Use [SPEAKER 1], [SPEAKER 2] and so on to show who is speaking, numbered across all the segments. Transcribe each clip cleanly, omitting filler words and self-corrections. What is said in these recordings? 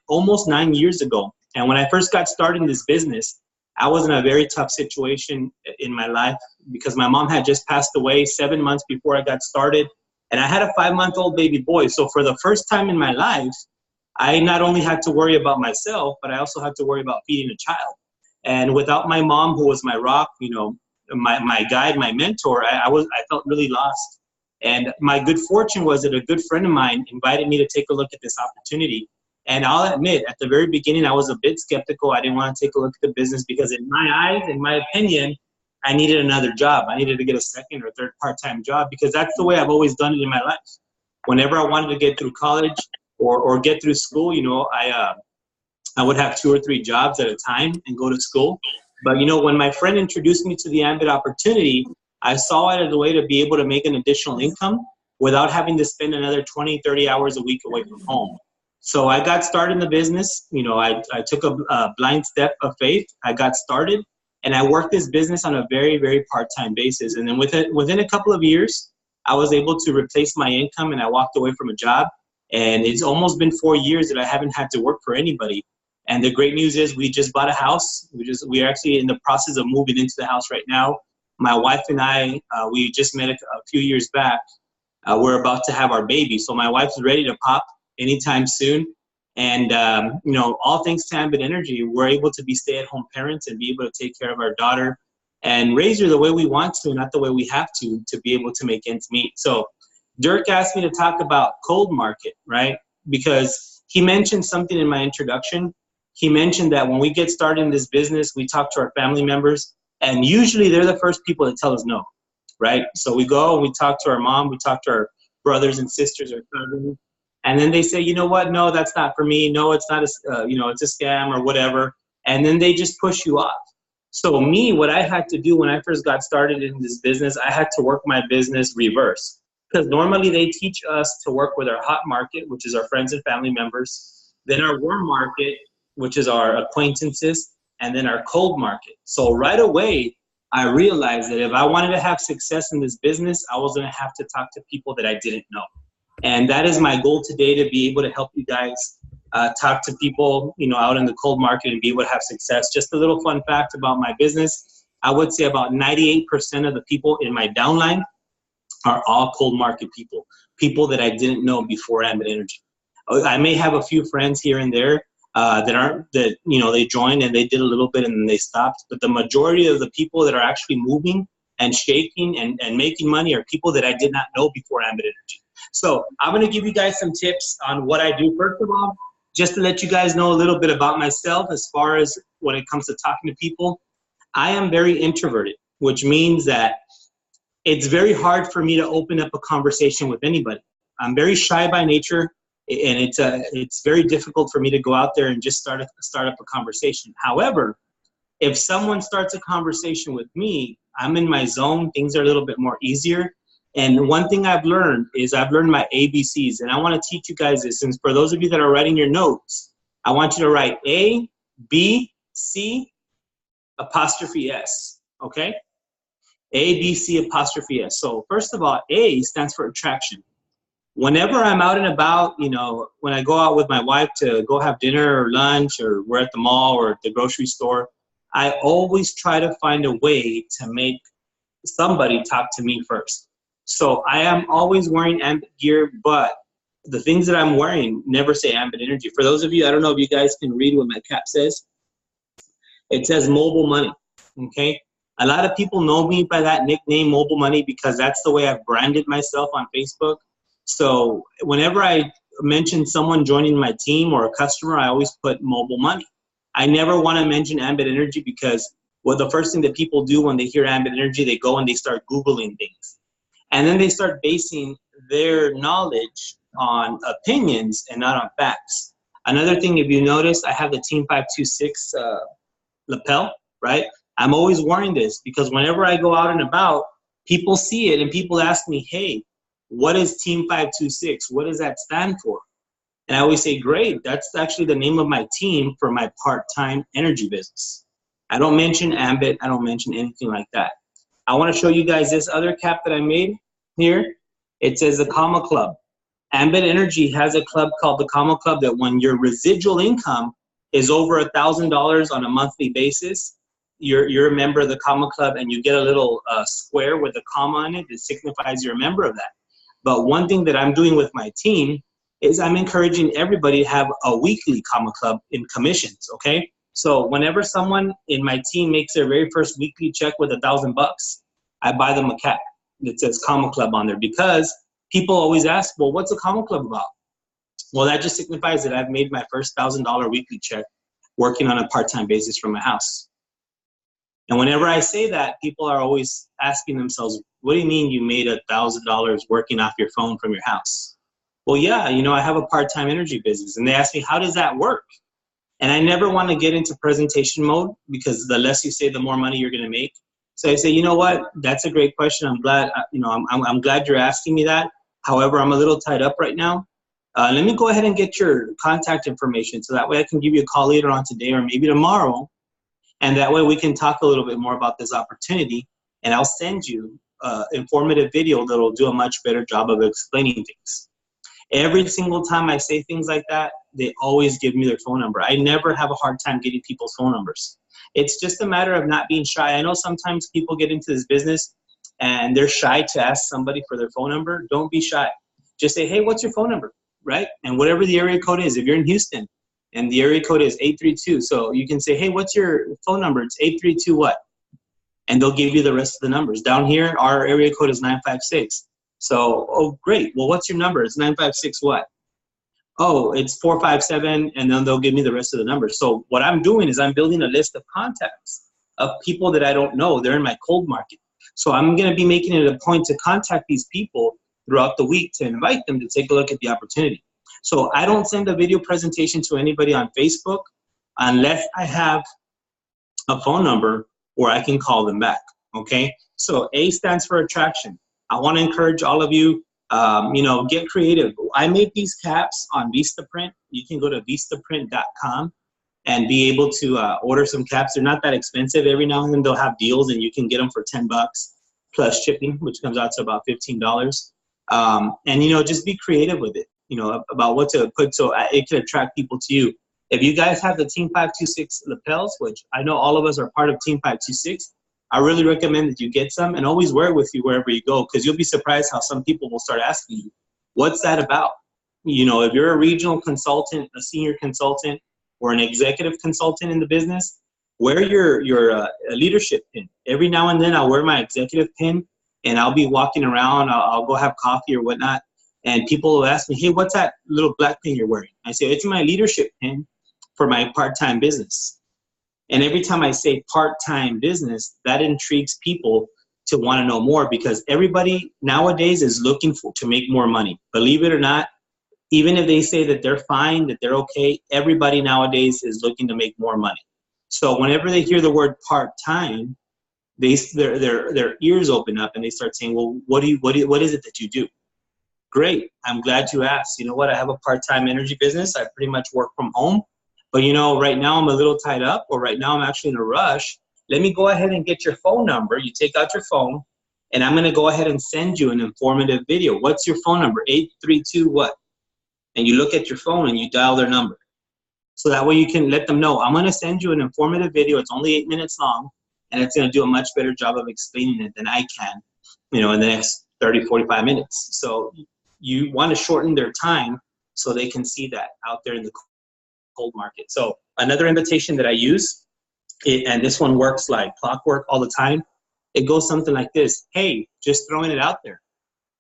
[SPEAKER 1] almost 9 years ago. And when I first got started in this business, I was in a very tough situation in my life because my mom had just passed away 7 months before I got started. And I had a 5-month-old baby boy. So for the first time in my life, I not only had to worry about myself, but I also had to worry about feeding a child. And without my mom, who was my rock, my guide, my mentor, I felt really lost. And my good fortune was that a good friend of mine invited me to take a look at this opportunity. And I'll admit, at the very beginning, I was a bit skeptical. I didn't want to take a look at the business because in my eyes, in my opinion, I needed another job. I needed to get a second or third part-time job because that's the way I've always done it in my life. Whenever I wanted to get through college or get through school, I would have 2 or 3 jobs at a time and go to school. But, when my friend introduced me to the Ambit opportunity, I saw it as a way to be able to make an additional income without having to spend another 20, 30 hours a week away from home. So I got started in the business. I took a blind step of faith. I got started, and I worked this business on a very, very part-time basis. And then within a couple of years, I was able to replace my income, and I walked away from a job. And it's almost been 4 years that I haven't had to work for anybody. And the great news is we just bought a house. We're actually in the process of moving into the house right now. My wife and I, we just met a few years back. We're about to have our baby. So my wife's ready to pop anytime soon. And, all thanks to Ambit Energy, we're able to be stay-at-home parents and be able to take care of our daughter and raise her the way we want to, not the way we have to be able to make ends meet. So Dirk asked me to talk about cold market, right? Because he mentioned something in my introduction. He mentioned that when we get started in this business, we talk to our family members, and usually they're the first people that tell us no, right? So we go and we talk to our mom, we talk to our brothers and sisters or cousins, and then they say, you know what? No, that's not for me. No, it's not it's a scam or whatever. And then they just push you off. So me, what I had to do when I first got started in this business, I had to work my business reverse. Because normally they teach us to work with our hot market, which is our friends and family members, then our warm market, which is our acquaintances, and then our cold market. So right away, I realized that if I wanted to have success in this business, I was gonna have to talk to people that I didn't know. And that is my goal today, to be able to help you guys talk to people, out in the cold market and be able to have success. Just a little fun fact about my business. I would say about 98% of the people in my downline are all cold market people that I didn't know before Ambit Energy. I may have a few friends here and there they joined and they did a little bit and then they stopped. But the majority of the people that are actually moving and shaking and making money are people that I did not know before Ambit Energy. So I'm going to give you guys some tips on what I do. First of all, just to let you guys know a little bit about myself as far as when it comes to talking to people. I am very introverted, which means that it's very hard for me to open up a conversation with anybody. I'm very shy by nature, and it's very difficult for me to go out there and just start up a conversation. However, if someone starts a conversation with me, I'm in my zone. Things are a little bit more easier. And one thing I've learned is I've learned my ABCs, and I want to teach you guys this. Since for those of you that are writing your notes, I want you to write A, B, C, apostrophe S, okay? A, B, C, apostrophe S. So first of all, A stands for attraction. Whenever I'm out and about, when I go out with my wife to go have dinner or lunch, or we're at the mall or at the grocery store, I always try to find a way to make somebody talk to me first. So I am always wearing Ambit gear, but the things that I'm wearing never say Ambit Energy. For those of you, I don't know if you guys can read what my cap says. It says mobile money, okay? A lot of people know me by that nickname, Mobile Money, because that's the way I've branded myself on Facebook. So whenever I mention someone joining my team or a customer, I always put Mobile Money. I never want to mention Ambit Energy because the first thing that people do when they hear Ambit Energy, they go and they start Googling things. And then they start basing their knowledge on opinions and not on facts. Another thing, if you notice, I have the Team 526 lapel, right? I'm always wearing this because whenever I go out and about, people see it and people ask me, hey, what is Team 526? What does that stand for? And I always say, great, that's actually the name of my team for my part-time energy business. I don't mention Ambit. I don't mention anything like that. I want to show you guys this other cap that I made here. It says the Comma Club. Ambit Energy has a club called the Comma Club that when your residual income is over $1,000 on a monthly basis, you're a member of the Comma Club, and you get a little square with a comma on it that signifies you're a member of that. But one thing that I'm doing with my team is I'm encouraging everybody to have a weekly Comma Club in commissions, okay? So whenever someone in my team makes their very first weekly check with $1,000, I buy them a cap that says Comma Club on there, because people always ask, well, what's a Comma Club about? Well, that just signifies that I've made my first $1,000 weekly check working on a part-time basis from my house. And whenever I say that, people are always asking themselves, what do you mean you made $1,000 working off your phone from your house? Well, yeah, you know, I have a part-time energy business. And they ask me, how does that work? And I never want to get into presentation mode, because the less you say, the more money you're going to make. So I say, you know what? That's a great question. I'm glad, I'm glad you're asking me that. However, I'm a little tied up right now. Let me go ahead and get your contact information, so that way I can give you a call later on today or maybe tomorrow. And that way we can talk a little bit more about this opportunity, and I'll send you an informative video that will do a much better job of explaining things. Every single time I say things like that, they always give me their phone number. I never have a hard time getting people's phone numbers. It's just a matter of not being shy. I know sometimes people get into this business and they're shy to ask somebody for their phone number. Don't be shy. Just say, hey, what's your phone number, right? And whatever the area code is, if you're in Houston, and the area code is 832. So you can say, hey, what's your phone number? It's 832 what? And they'll give you the rest of the numbers. Down here, our area code is 956. So, oh, great. Well, what's your number? It's 956 what? Oh, it's 457, and then they'll give me the rest of the numbers. So what I'm doing is I'm building a list of contacts of people that I don't know. They're in my cold market. So I'm going to be making it a point to contact these people throughout the week to invite them to take a look at the opportunity. So I don't send a video presentation to anybody on Facebook unless I have a phone number where I can call them back, okay? So A stands for attraction. I want to encourage all of you, get creative. I made these caps on Vistaprint. You can go to vistaprint.com and be able to order some caps. They're not that expensive. Every now and then they'll have deals, and you can get them for $10 plus shipping, which comes out to about $15. And, just be creative with it. About what to put so it can attract people to you. If you guys have the Team 526 lapels, which I know all of us are part of Team 526, I really recommend that you get some and always wear it with you wherever you go, because you'll be surprised how some people will start asking you, what's that about? If you're a regional consultant, a senior consultant, or an executive consultant in the business, wear your leadership pin. Every now and then I'll wear my executive pin, and I'll be walking around. I'll go have coffee or whatnot. And people will ask me, hey, what's that little black pin you're wearing? I say, it's my leadership pin for my part-time business. And every time I say part-time business, that intrigues people to want to know more, because everybody nowadays is looking to make more money. Believe it or not, even if they say that they're fine, that they're okay, everybody nowadays is looking to make more money. So whenever they hear the word part-time, their ears open up and they start saying, well, what is it that you do? Great. I'm glad you asked. You know what? I have a part-time energy business. I pretty much work from home. But, right now I'm a little tied up, or right now I'm actually in a rush. Let me go ahead and get your phone number. You take out your phone, and I'm going to go ahead and send you an informative video. What's your phone number? 832 what? And you look at your phone and you dial their number. So that way you can let them know, I'm going to send you an informative video. It's only 8 minutes long, and it's going to do a much better job of explaining it than I can, in the next 30, 45 minutes. So you want to shorten their time so they can see that out there in the cold market. So another invitation that I use, and this one works like clockwork all the time, it goes something like this. Hey, just throwing it out there,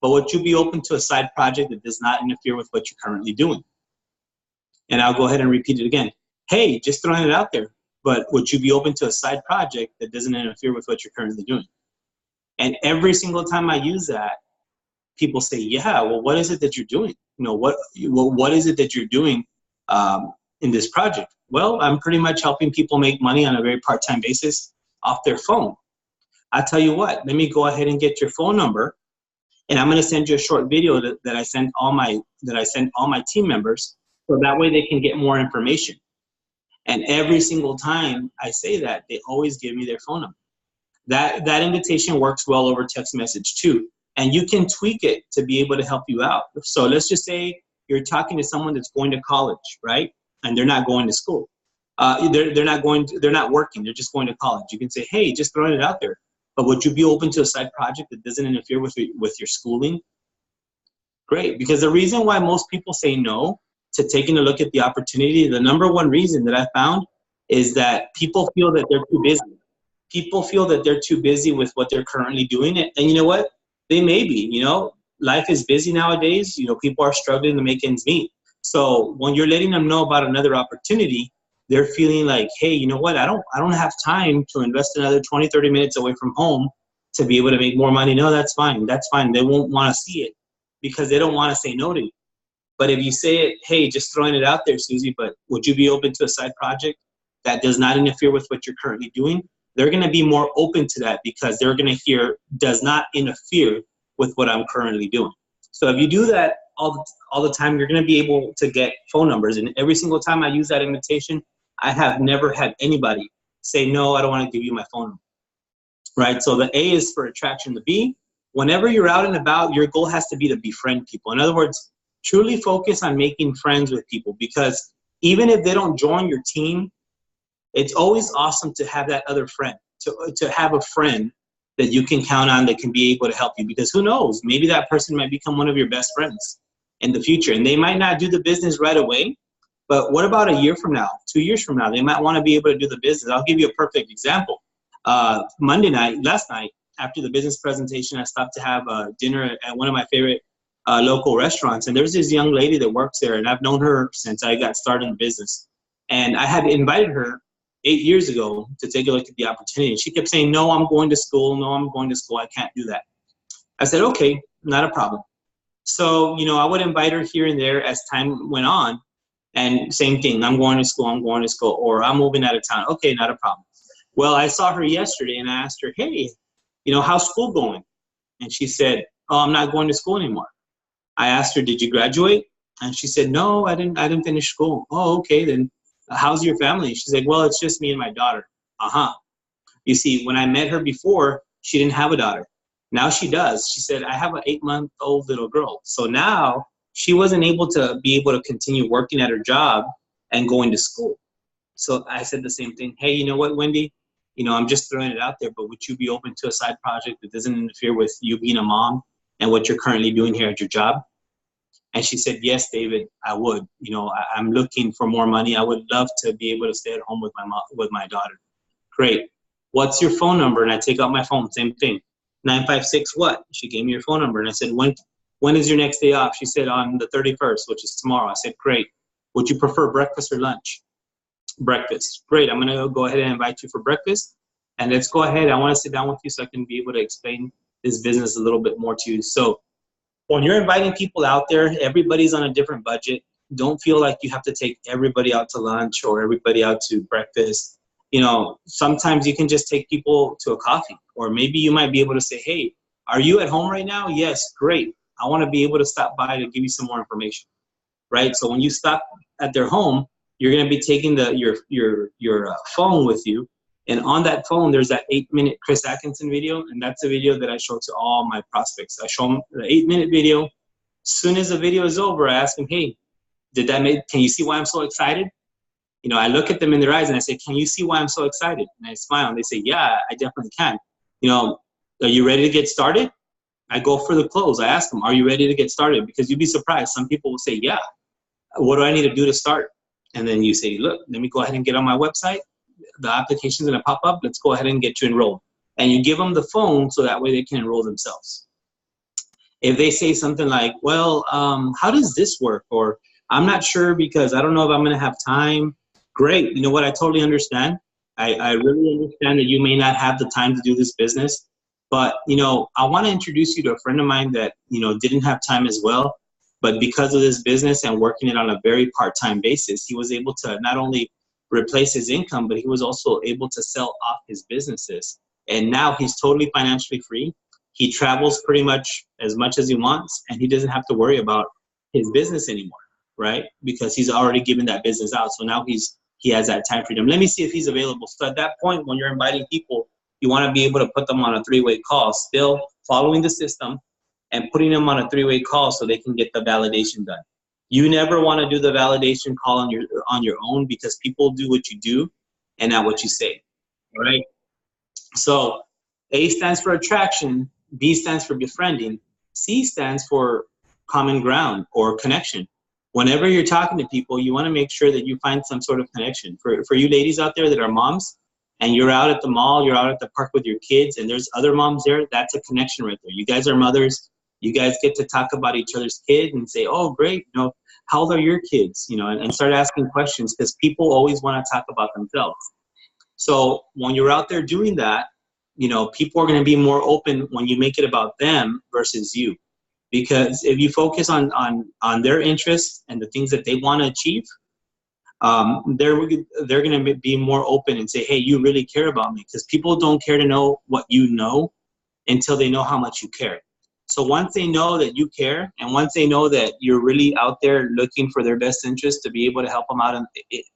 [SPEAKER 1] but would you be open to a side project that does not interfere with what you're currently doing? And I'll go ahead and repeat it again. Hey, just throwing it out there, but would you be open to a side project that doesn't interfere with what you're currently doing? And every single time I use that, people say, yeah, well, what is it that you're doing? What is it that you're doing in this project? Well, I'm pretty much helping people make money on a very part-time basis off their phone. I tell you what, let me go ahead and get your phone number, and I'm going to send you a short video that I send all my team members, so that way they can get more information. And every single time I say that, they always give me their phone number. That invitation works well over text message too. and you can tweak it to be able to help you out. So let's just say you're talking to someone that's going to college, right? And they're not going to school. They're not working. They're just going to college. You can say, hey, just throwing it out there. But would you be open to a side project that doesn't interfere with your schooling? Great, because the reason why most people say no to taking a look at the opportunity, the number one reason that I found is that people feel that they're too busy. People feel that they're too busy with what they're currently doing. And you know what? They may be, life is busy nowadays. People are struggling to make ends meet. So when you're letting them know about another opportunity, they're feeling like, hey, you know what? I don't have time to invest another 20, 30 minutes away from home to be able to make more money. No, that's fine. That's fine. They won't want to see it because they don't want to say no to you. But if you say it, hey, just throwing it out there, Susie, but would you be open to a side project that does not interfere with what you're currently doing? They're going to be more open to that because they're going to hear does not interfere with what I'm currently doing. So if you do that all the time, you're going to be able to get phone numbers. And every single time I use that invitation, I have never had anybody say, no, I don't want to give you my phone number, right? So the A is for attraction. The B, whenever you're out and about, your goal has to be to befriend people. In other words, truly focus on making friends with people, because even if they don't join your team, it's always awesome to have that other friend, to have a friend that you can count on that can be able to help you, because who knows, maybe that person might become one of your best friends in the future. And they might not do the business right away, but what about a year from now, 2 years from now, they might want to be able to do the business. I'll give you a perfect example. Last night, after the business presentation, I stopped to have dinner at one of my favorite local restaurants. And there's this young lady that works there, and I've known her since I got started in business. And I had invited her 8 years ago to take a look at the opportunity. And she kept saying, no, I'm going to school. No, I'm going to school. I can't do that. I said, okay, not a problem. So, I would invite her here and there as time went on. And same thing, I'm going to school, or I'm moving out of town. Okay, not a problem. Well, I saw her yesterday and I asked her, hey, how's school going? And she said, oh, I'm not going to school anymore. I asked her, did you graduate? And she said, no, I didn't finish school. Oh, okay, then how's your family? She's like, well, it's just me and my daughter. You see, when I met her before, she didn't have a daughter. Now she does. She said, I have an 8-month-old little girl. So now she wasn't able to continue working at her job and going to school. So I said the same thing. Hey, you know what, Wendy? I'm just throwing it out there, but would you be open to a side project that doesn't interfere with you being a mom and what you're currently doing here at your job? And she said, yes, David, I would. I'm looking for more money. I would love to be able to stay at home with my daughter. Great. What's your phone number? And I take out my phone, same thing. 956 what? She gave me her phone number. And I said, when is your next day off? She said, on the 31st, which is tomorrow. I said, great. Would you prefer breakfast or lunch? Breakfast. Great. I'm going to go ahead and invite you for breakfast. And let's go ahead. I want to sit down with you so I can be able to explain this business a little bit more to you. So when you're inviting people out there, everybody's on a different budget. Don't feel like you have to take everybody out to lunch or everybody out to breakfast. Sometimes you can just take people to a coffee, or maybe you might be able to say, hey, are you at home right now? Yes, great. I want to be able to stop by to give you some more information, right? So when you stop at their home, you're going to be taking your phone with you. And on that phone, there's that 8-minute Chris Atkinson video. And that's a video that I show to all my prospects. I show them the 8-minute video. As soon as the video is over, I ask them, hey, can you see why I'm so excited? I look at them in their eyes and I say, can you see why I'm so excited? And I smile and they say, yeah, I definitely can. Are you ready to get started? I go for the close. I ask them, are you ready to get started? Because you'd be surprised. Some people will say, yeah. What do I need to do to start? And then you say, look, let me go ahead and get on my website. The application's going to pop up. Let's go ahead and get you enrolled. And you give them the phone so that way they can enroll themselves. If they say something like, well, how does this work? Or I'm not sure because I don't know if I'm going to have time. Great. You know what? I totally understand. I really understand that you may not have the time to do this business. But, I want to introduce you to a friend of mine that, didn't have time as well. But because of this business and working it on a very part-time basis, he was able to not only replace his income, but he was also able to sell off his businesses. And now he's totally financially free. He travels pretty much as he wants, and he doesn't have to worry about his business anymore, right? Because he's already given that business out. So now he has that time freedom. Let me see if he's available. So at that point, when you're inviting people, you want to be able to put them on a 3-way call, still following the system, and putting them on a three-way call so they can get the validation done. You never want to do the validation call on your own, because people do what you do and not what you say. All right. So A stands for attraction, B stands for befriending, C stands for common ground or connection. Whenever you're talking to people, you want to make sure that you find some sort of connection. For you ladies out there that are moms, and you're out at the mall, you're out at the park with your kids, and there's other moms there, that's a connection right there. You guys are mothers. You guys get to talk about each other's kids and say, oh, great, you know, how old are your kids? You know, and start asking questions, because people always want to talk about themselves. So when you're out there doing that, you know, people are going to be more open when you make it about them versus you. Because if you focus on their interests and the things that they want to achieve, they're going to be more open and say, hey, you really care about me. Because people don't care to know what you know until they know how much you care. So once they know that you care, and once they know that you're really out there looking for their best interest to be able to help them out, and,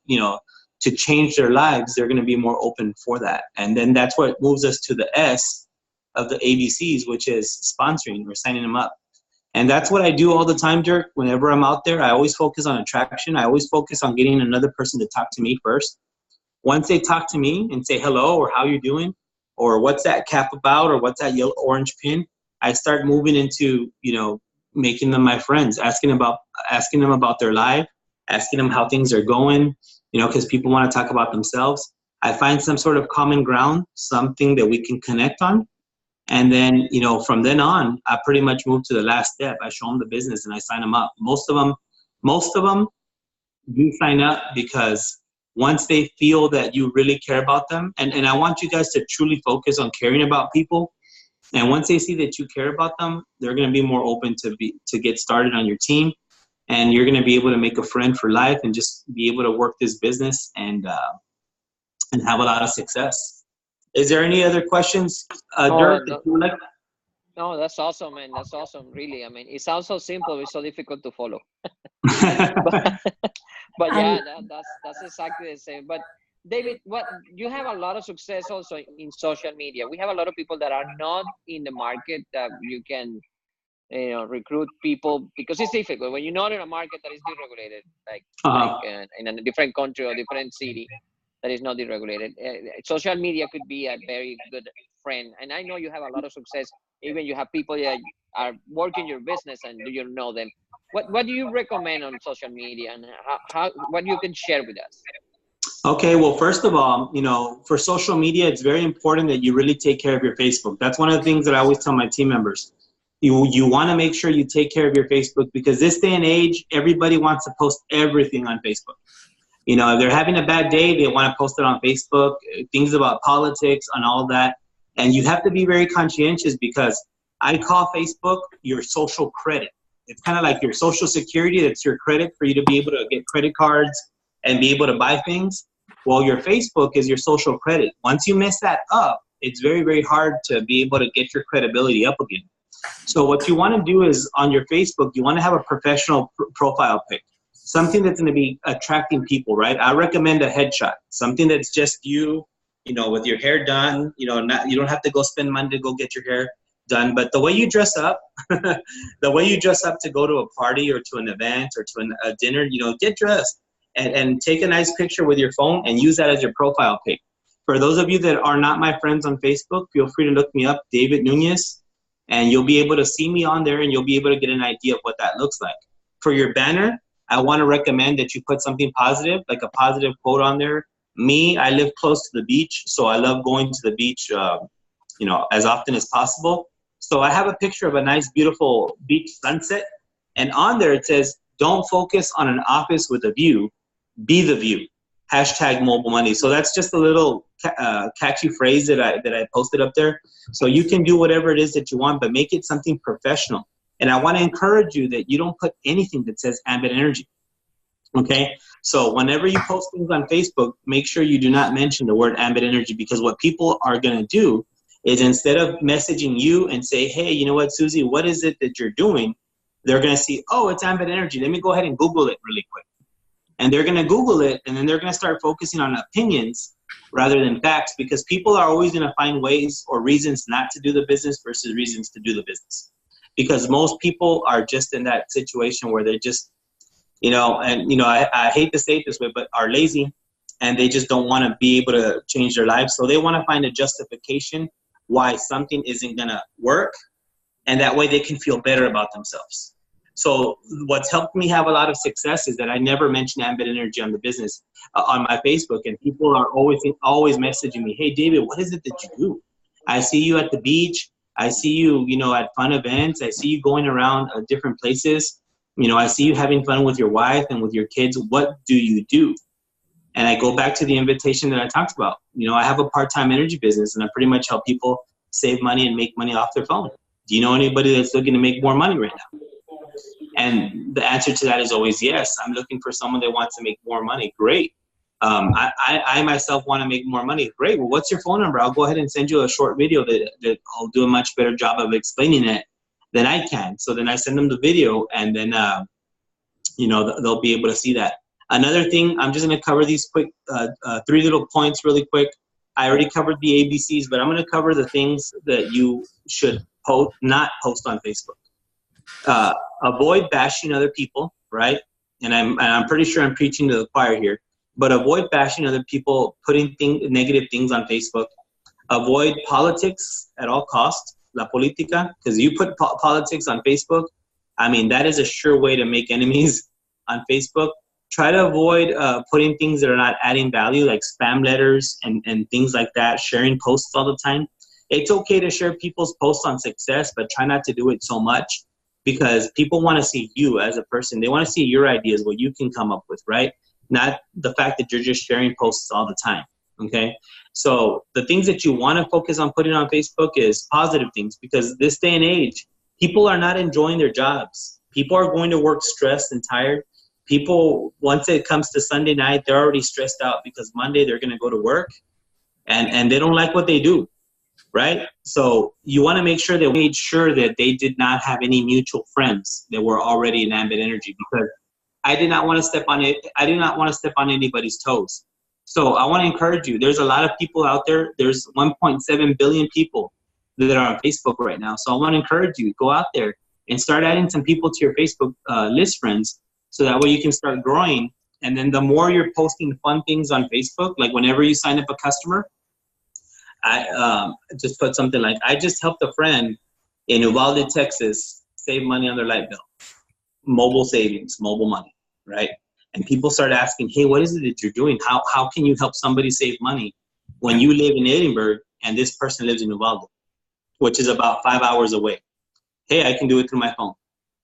[SPEAKER 1] you know, to change their lives, they're going to be more open for that. And then that's what moves us to the S of the ABCs, which is sponsoring or signing them up. And that's what I do all the time, Dirk. Whenever I'm out there, I always focus on attraction. I always focus on getting another person to talk to me first. Once they talk to me and say hello, or how you doing, or what's that cap about, or what's that yellow orange pin, I start moving into, you know, making them my friends, asking them about their life, asking them how things are going, you know, because people want to talk about themselves. I find some sort of common ground, something that we can connect on. And then, you know, from then on, I pretty much move to the last step. I show them the business and I sign them up. Most of them do sign up, because once they feel that you really care about them, and I want you guys to truly focus on caring about people. And once they see that you care about them, they're going to be more open to get started on your team. And you're going to be able to make a friend for life and just be able to work this business and have a lot of success. Is there any other questions, Dirk?
[SPEAKER 2] No, that's awesome, man. That's awesome, really. I mean, it sounds so simple. It's so difficult to follow. but yeah, that's exactly the same. But David, what you have a lot of success also in social media. We have a lot of people that are not in the market that you can, you know, recruit people, because it's difficult when you're not in a market that is deregulated, like in a different country or different city that is not deregulated. Social media could be a very good friend, and I know you have a lot of success. Even you have people that are working your business and you know them. What do you recommend on social media, and what you can share with us?
[SPEAKER 1] Okay, well, first of all, you know, for social media, it's very important that you really take care of your Facebook. That's one of the things that I always tell my team members. You want to make sure you take care of your Facebook, because this day and age, everybody wants to post everything on Facebook. You know, if they're having a bad day, they want to post it on Facebook, things about politics and all that. And you have to be very conscientious, because I call Facebook your social credit. It's kind of like your social security. That's your credit for you to be able to get credit cards and be able to buy things. Well, your Facebook is your social credit. Once you mess that up, it's very, very hard to be able to get your credibility up again. So what you want to do is, on your Facebook, you want to have a professional profile pic, something that's going to be attracting people, right? I recommend a headshot, something that's just you, you know, with your hair done, you know, you don't have to go spend money to go get your hair done, but the way you dress up, the way you dress up to go to a party or to an event or to a dinner, you know, get dressed and take a nice picture with your phone and use that as your profile pic. For those of you that are not my friends on Facebook, feel free to look me up, David Nunez, and you'll be able to see me on there and you'll be able to get an idea of what that looks like. For your banner, I want to recommend that you put something positive, like a positive quote on there. Me, I live close to the beach, so I love going to the beach, you know, as often as possible. So I have a picture of a nice, beautiful beach sunset, and on there it says, "Don't focus on an office with a view, be the view." Hashtag mobile money. So that's just a little catchy phrase that I posted up there. So you can do whatever it is that you want, but make it something professional. And I want to encourage you that you don't put anything that says Ambit Energy. Okay? So whenever you post things on Facebook, make sure you do not mention the word Ambit Energy, because what people are going to do is, instead of messaging you and say, hey, you know what, Susie, what is it that you're doing? They're going to see, oh, it's Ambit Energy. Let me go ahead and Google it really quick. And they're going to Google it, and then they're going to start focusing on opinions rather than facts, because people are always going to find ways or reasons not to do the business versus reasons to do the business. because most people are just in that situation where they're just, I hate to say it this way, but are lazy, and they just don't want to be able to change their lives. So they want to find a justification why something isn't going to work, and that way they can feel better about themselves. So what's helped me have a lot of success is that I never mention Ambit Energy on the business on my Facebook, and people are always messaging me, "Hey David, what is it that you do? I see you at the beach. I see you, at fun events. I see you going around different places. I see you having fun with your wife and with your kids. What do you do?" And I go back to the invitation that I talked about. I have a part-time energy business, and I pretty much help people save money and make money off their phone. Do you know anybody that's looking to make more money right now? And the answer to that is always yes. I'm looking for someone that wants to make more money. Great. I myself want to make more money. Great. Well, what's your phone number? I'll go ahead and send you a short video that I'll do a much better job of explaining it than I can. So then I send them the video, and then they'll be able to see that. Another thing, I'm just going to cover these quick 3 little points really quick. I already covered the ABCs, but I'm going to cover the things that you should not post on Facebook. Avoid bashing other people, right? And I'm pretty sure I'm preaching to the choir here, but avoid bashing other people, putting negative things on Facebook. Avoid politics at all costs, la política, because you put politics on Facebook, that is a sure way to make enemies on Facebook. Try to avoid putting things that are not adding value, like spam letters and things like that, sharing posts all the time. It's okay to share people's posts on success, but try not to do it so much, because people want to see you as a person. They want to see your ideas, what you can come up with, right? Not the fact that you're just sharing posts all the time, okay? So the things that you want to focus on putting on Facebook is positive things, because this day and age, people are not enjoying their jobs. People are going to work stressed and tired. People, once it comes to Sunday night, they're already stressed out because Monday they're going to go to work, and they don't like what they do. Right? So you want to make sure that we made sure that they did not have any mutual friends that were already in Ambit Energy, because I did not want to step on it. I did not want to step on anybody's toes. So I want to encourage you. There's a lot of people out there. There's 1.7 billion people that are on Facebook right now. So I want to encourage you, go out there and start adding some people to your Facebook list friends, so that way you can start growing. And then the more you're posting fun things on Facebook, like whenever you sign up a customer, I just put something like, I just helped a friend in Uvalde, Texas, save money on their light bill. Mobile savings, mobile money, right? And people start asking, hey, what is it that you're doing? How can you help somebody save money when you live in Edinburgh and this person lives in Uvalde, which is about 5 hours away? Hey, I can do it through my phone,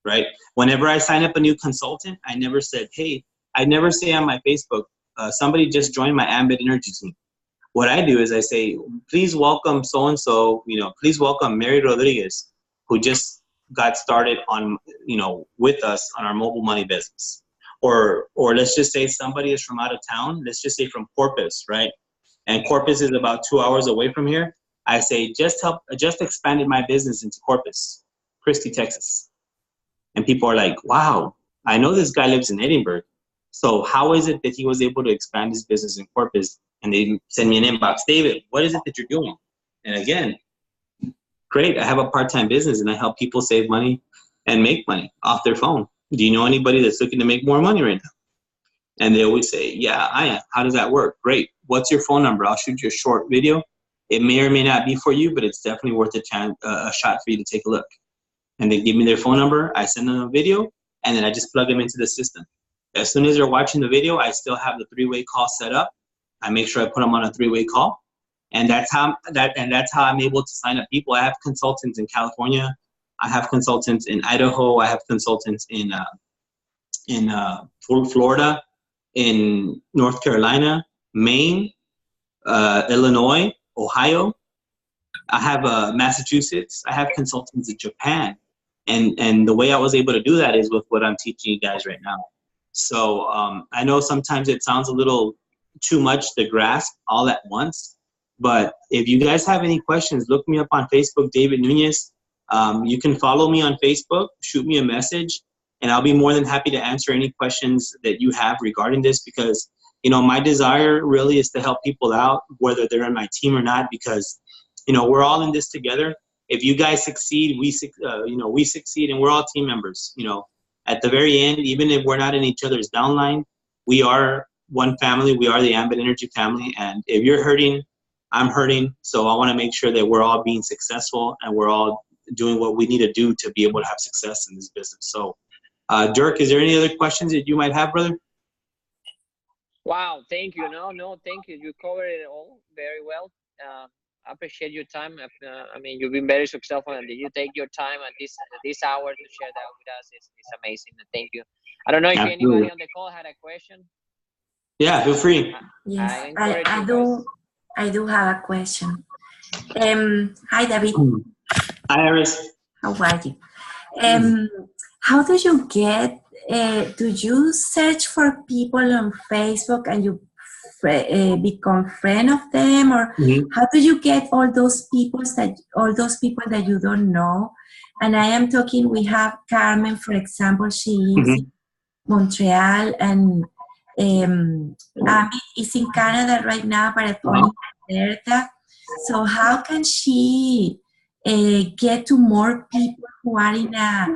[SPEAKER 1] right? Whenever I sign up a new consultant, I never said, hey, I never say on my Facebook, somebody just joined my Ambit Energy team. What I do is I say, please welcome so-and-so, please welcome Mary Rodriguez, who just got started on, with us on our mobile money business. Or let's just say somebody is from out of town. Let's just say from Corpus, right? And Corpus is about 2 hours away from here. I say, just expanded my business into Corpus Christi, Texas. And people are like, wow, I know this guy lives in Edinburgh. So how is it that he was able to expand his business in Corpus? And they send me an inbox, David, what is it that you're doing? And again, great, I have a part-time business and I help people save money and make money off their phone. Do you know anybody that's looking to make more money right now? And they always say, yeah, I am. How does that work? Great. What's your phone number? I'll shoot you a short video. It may or may not be for you, but it's definitely worth a shot for you to take a look. And they give me their phone number. I send them a video, and then I just plug them into the system. As soon as they're watching the video, I still have the 3-way call set up. I make sure I put them on a 3-way call, and that's how I'm able to sign up people. I have consultants in California, I have consultants in Idaho, I have consultants in Florida, in North Carolina, Maine, Illinois, Ohio. I have Massachusetts. I have consultants in Japan, and the way I was able to do that is with what I'm teaching you guys right now. So I know sometimes it sounds a little too much to grasp all at once, but if you guys have any questions, look me up on Facebook, David Nunez. You can follow me on Facebook, shoot me a message, and I'll be more than happy to answer any questions that you have regarding this, because my desire really is to help people out, whether they're in my team or not, because we're all in this together. if you guys succeed, we succeed, and we're all team members. At the very end, even if we're not in each other's downline, we are one family. We are the Ambit Energy family, and if you're hurting, I'm hurting. So I want to make sure that we're all being successful and we're all doing what we need to do to be able to have success in this business. So, Dirk, is there any other questions that you might have, brother?
[SPEAKER 2] Wow, thank you. No, thank you. You covered it all very well. I appreciate your time. I mean, you've been very successful, and you take your time at this hour to share that with us. It's amazing. Thank you. I don't know if anybody on the call had a question.
[SPEAKER 1] Yeah, feel free.
[SPEAKER 3] Yes, I do have a question. Hi, David.
[SPEAKER 1] Hi, Iris.
[SPEAKER 3] How are you? How do you get? Do you search for people on Facebook and you become friend of them, or how do you get all those people that you don't know? And I am talking. We have Carmen, for example. She is in Montreal, and Ami is in Canada right now, but only in Alberta. So how can she get to more people who are in a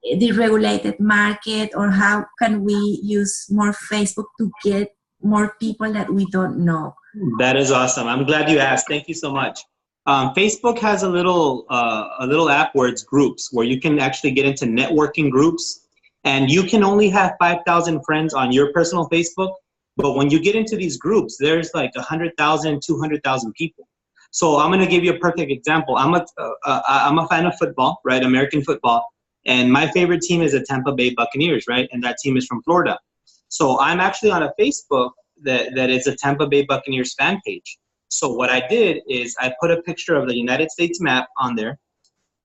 [SPEAKER 3] deregulated market, or how can we use more Facebook to get more people that we don't know?
[SPEAKER 1] That is awesome. I'm glad you asked. Thank you so much. Facebook has a little app where it's groups, where you can actually get into networking groups, and you can only have 5,000 friends on your personal Facebook. But when you get into these groups, there's like 100,000, 200,000 people. So I'm going to give you a perfect example. I'm a fan of football, right? American football. And my favorite team is the Tampa Bay Buccaneers, right? And that team is from Florida. So I'm actually on a Facebook that is a Tampa Bay Buccaneers fan page. So what I did is I put a picture of the United States map on there.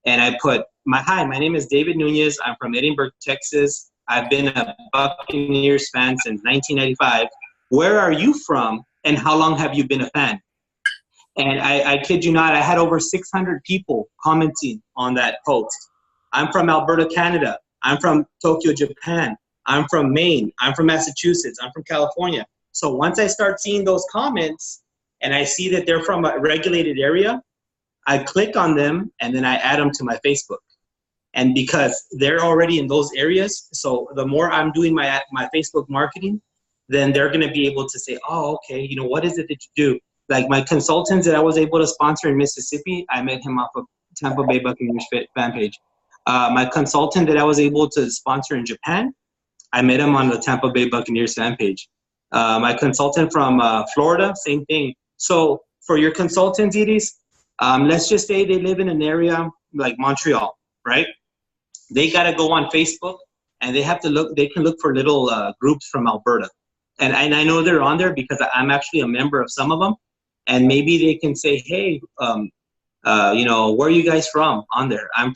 [SPEAKER 1] And I put, hi, my name is David Nunez. I'm from Edinburgh, Texas. I've been a Buccaneers fan since 1995. Where are you from? And how long have you been a fan? And I kid you not, I had over 600 people commenting on that post. I'm from Alberta, Canada. I'm from Tokyo, Japan. I'm from Maine. I'm from Massachusetts. I'm from California. So once I start seeing those comments and I see that they're from a regulated area, I click on them and then I add them to my Facebook. And because they're already in those areas, so the more I'm doing my Facebook marketing, then they're going to be able to say, oh, okay, what is it that you do? Like my consultants that I was able to sponsor in Mississippi, I met him off of Tampa Bay Buccaneers fan page. My consultant that I was able to sponsor in Japan, I met him on the Tampa Bay Buccaneers fan page. My consultant from Florida, same thing. So for your consultants, Iris, let's just say they live in an area like Montreal, right? They got to go on Facebook and they can look for little groups from Alberta. And I know they're on there because I'm actually a member of some of them. And maybe they can say, hey, where are you guys from on there? I'm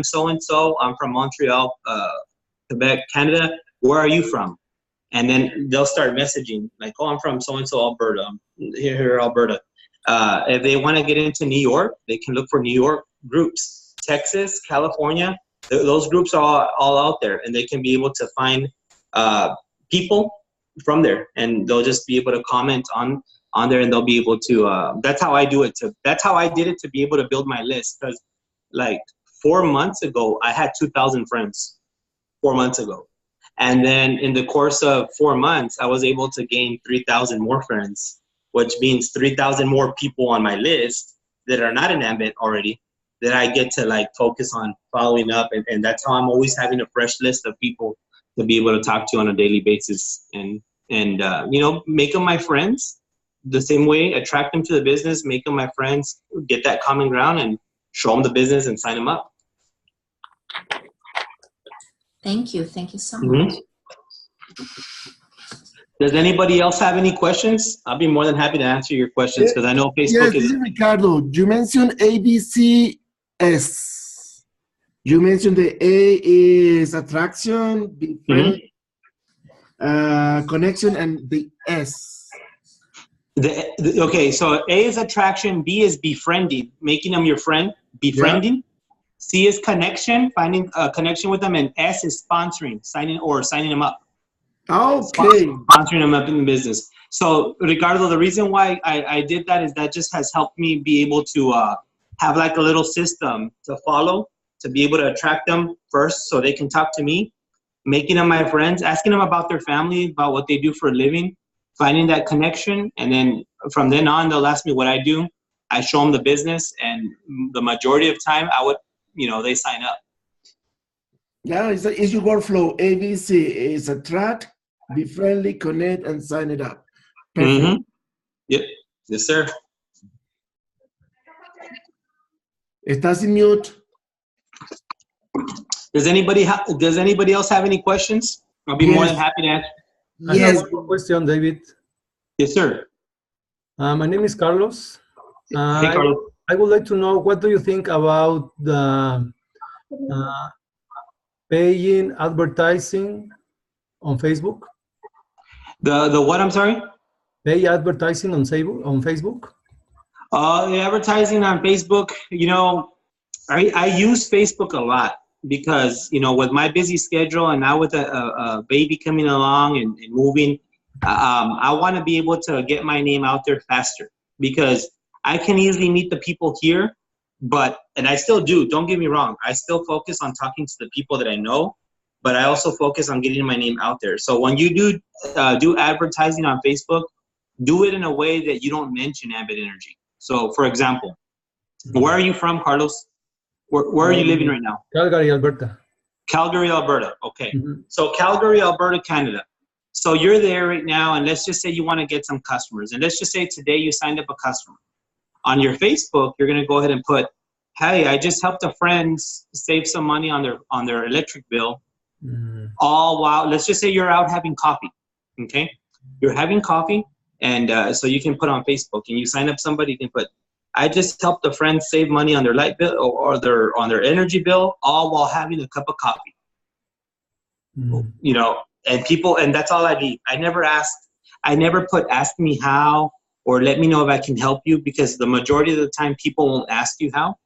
[SPEAKER 1] so-and-so. I'm from Montreal, Quebec, Canada. Where are you from? And then they'll start messaging like, oh, I'm from so-and-so, Alberta. I'm here, Alberta. If they want to get into New York, they can look for New York groups. Texas, California, those groups are all out there. And they can be able to find people from there. And they'll just be able to comment on there, and they'll be able to that's how I do it. That's how I did it to be able to build my list. Because like 4 months ago, I had 2,000 friends 4 months ago. And then in the course of 4 months, I was able to gain 3,000 more friends, which means 3,000 more people on my list that are not in Ambit already that I get to like focus on following up. And that's how I'm always having a fresh list of people to be able to talk to on a daily basis and make them my friends. The same way, attract them to the business, make them my friends, get that common ground, and show them the business and sign them up.
[SPEAKER 3] Thank you so much.
[SPEAKER 1] Does anybody else have any questions? I'll be more than happy to answer your questions because I know Facebook is.
[SPEAKER 4] Ricardo, you mentioned ABCS. You mentioned the A is attraction, B connection, and the S.
[SPEAKER 1] Okay, so A is attraction, B is befriending, making them your friend, befriending. Yeah. C is connection, finding a connection with them, and S is sponsoring, signing them up.
[SPEAKER 4] Okay.
[SPEAKER 1] Sponsoring them up in the business. So regardless, the reason why I did that is that just has helped me be able to have like a little system to follow to be able to attract them first so they can talk to me, making them my friends, asking them about their family, about what they do for a living, finding that connection. And then from then on, they'll ask me what I do. I show them the business, and the majority of time I would, they sign up.
[SPEAKER 4] Yeah, it's your workflow. ABC is attract, be friendly, connect, and sign it up. Perfect.
[SPEAKER 1] Mm-hmm. Yep. Yes, sir.
[SPEAKER 4] Estás in mute.
[SPEAKER 1] Does anybody else have any questions? I'll be more than happy to answer.
[SPEAKER 5] I have one more question, David.
[SPEAKER 1] Yes, sir.
[SPEAKER 5] My name is Carlos.
[SPEAKER 1] Hey, Carlos.
[SPEAKER 5] I would like to know, what do you think about the paying advertising on Facebook?
[SPEAKER 1] The what? I'm sorry.
[SPEAKER 5] Pay advertising on Facebook.
[SPEAKER 1] The advertising on Facebook. I use Facebook a lot because with my busy schedule and now with a baby coming along and moving, I want to be able to get my name out there faster because I can easily meet the people here, and I still do. Don't get me wrong. I still focus on talking to the people that I know, but I also focus on getting my name out there. So when you do advertising on Facebook, do it in a way that you don't mention Ambit Energy. So, for example, where are you from, Carlos? Where are you living right now?
[SPEAKER 5] Calgary, Alberta.
[SPEAKER 1] Calgary, Alberta. Okay. Mm-hmm. So Calgary, Alberta, Canada. So you're there right now, and let's just say you want to get some customers. And let's just say today you signed up a customer. On your Facebook, you're going to go ahead and put, hey, I just helped a friend save some money on their electric bill. Mm-hmm. All while, let's just say you're out having coffee. Okay. You're having coffee, and so you can put on Facebook, and you sign up somebody, you can put, I just helped a friend save money on their light bill or on their energy bill, all while having a cup of coffee. Mm-hmm. And that's all I need. I never put ask me how or let me know if I can help you, because the majority of the time people won't ask you how.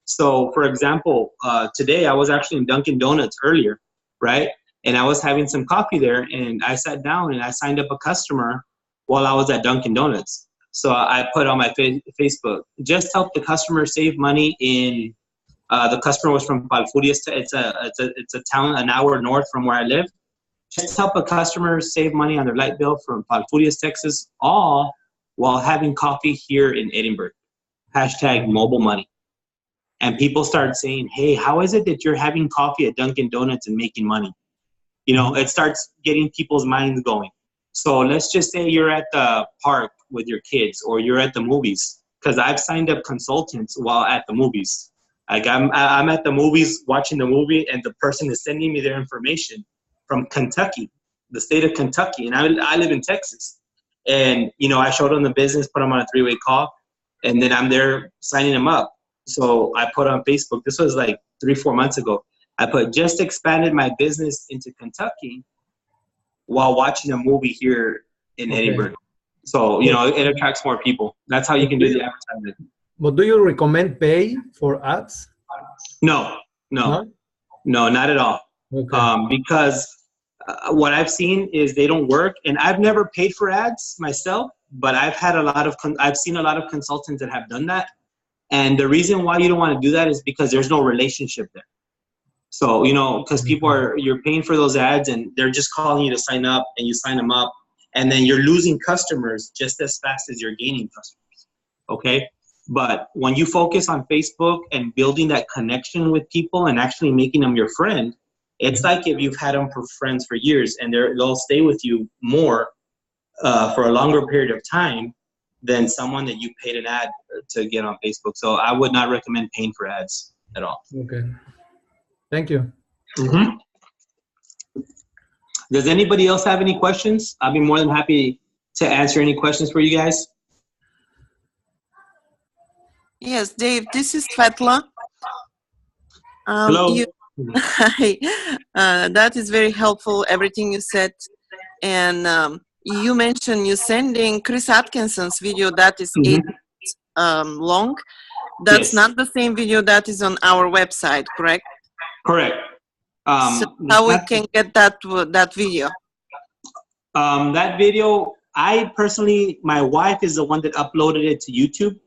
[SPEAKER 1] So for example, today I was actually in Dunkin' Donuts earlier, right? And I was having some coffee there, and I sat down and I signed up a customer while I was at Dunkin' Donuts. So I put on my Facebook, just help the customer save money in, the customer was from Palfurias. It's a town an hour north from where I live. Just help a customer save money on their light bill from Palfurias, Texas, all while having coffee here in Edinburgh. #mobile money. And people start saying, hey, how is it that you're having coffee at Dunkin' Donuts and making money? It starts getting people's minds going. So let's just say you're at the park with your kids, or you're at the movies, because I've signed up consultants while at the movies. Like I'm at the movies watching the movie, and the person is sending me their information from Kentucky, the state of Kentucky, and I live in Texas. And I showed them the business, put them on a 3-way call, and then I'm there signing them up. So I put on Facebook, this was like 3-4 months ago, I put, just expanded my business into Kentucky while watching a movie here in Edinburgh. So, it attracts more people. That's how you can do the advertising.
[SPEAKER 5] But do you recommend pay for ads?
[SPEAKER 1] No, not at all. Okay. Because what I've seen is they don't work, and I've never paid for ads myself, but I've seen a lot of consultants that have done that. And the reason why you don't want to do that is because there's no relationship there. So, because you're paying for those ads, and they're just calling you to sign up, and you sign them up, and then you're losing customers just as fast as you're gaining customers. Okay. But when you focus on Facebook and building that connection with people and actually making them your friend, it's like if you've had them for friends for years, and they'll stay with you more for a longer period of time than someone that you paid an ad to get on Facebook. So I would not recommend paying for ads at all.
[SPEAKER 5] Okay. Thank you.
[SPEAKER 1] Mm-hmm. Does anybody else have any questions? I'll be more than happy to answer any questions for you guys.
[SPEAKER 6] Yes, Dave, this is Svetla.
[SPEAKER 1] Hello.
[SPEAKER 6] Hi. That is very helpful, everything you said. And you mentioned you sending Chris Atkinson's video that is 8 long. That's not the same video that is on our website, correct?
[SPEAKER 1] Correct.
[SPEAKER 6] So how we can get that video?
[SPEAKER 1] That video, I personally, my wife is the one that uploaded it to YouTube.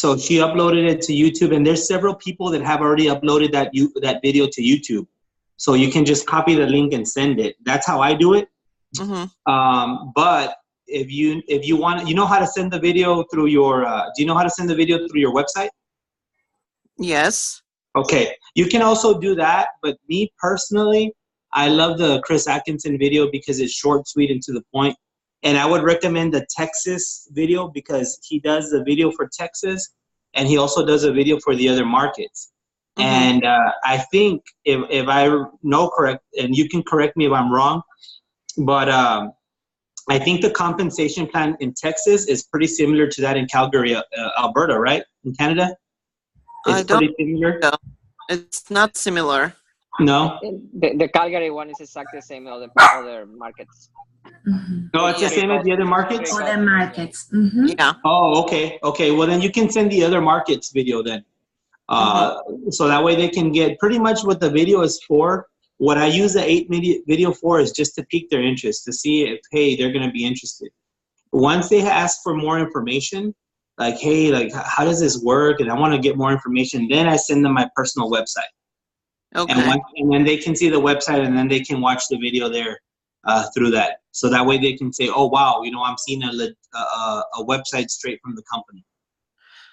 [SPEAKER 1] So she uploaded it to YouTube, and there's several people that have already uploaded that video to YouTube. So you can just copy the link and send it. That's how I do it. But if you want, you know how to send the video through your, do you know how to send the video through your website?
[SPEAKER 6] Yes.
[SPEAKER 1] Okay. You can also do that. But me personally, I love the Chris Atkinson video because it's short, sweet, and to the point. And I would recommend the Texas video because he does the video for Texas and he also does a video for the other markets. And I think if I know correct, and you can correct me if I'm wrong, but I think the compensation plan in Texas is pretty similar to that in Calgary, Alberta, right? In Canada? It's pretty similar?
[SPEAKER 6] No, it's not similar.
[SPEAKER 1] No?
[SPEAKER 2] The Calgary one is exactly the same as other markets.
[SPEAKER 1] No, it's the same as the other markets?
[SPEAKER 3] Other markets.
[SPEAKER 6] Yeah.
[SPEAKER 1] Oh, okay. Okay, well then you can send the other markets video then. So that way they can get pretty much what the video is for. What I use the 8-minute video for is just to pique their interest, to see if, hey, they're going to be interested. Once they ask for more information, like, hey, like, how does this work? And I want to get more information, then I send them my personal website.
[SPEAKER 6] Okay.
[SPEAKER 1] And then they can see the website, and then they can watch the video there through that. So that way they can say, oh, wow, you know, I'm seeing a website straight from the company.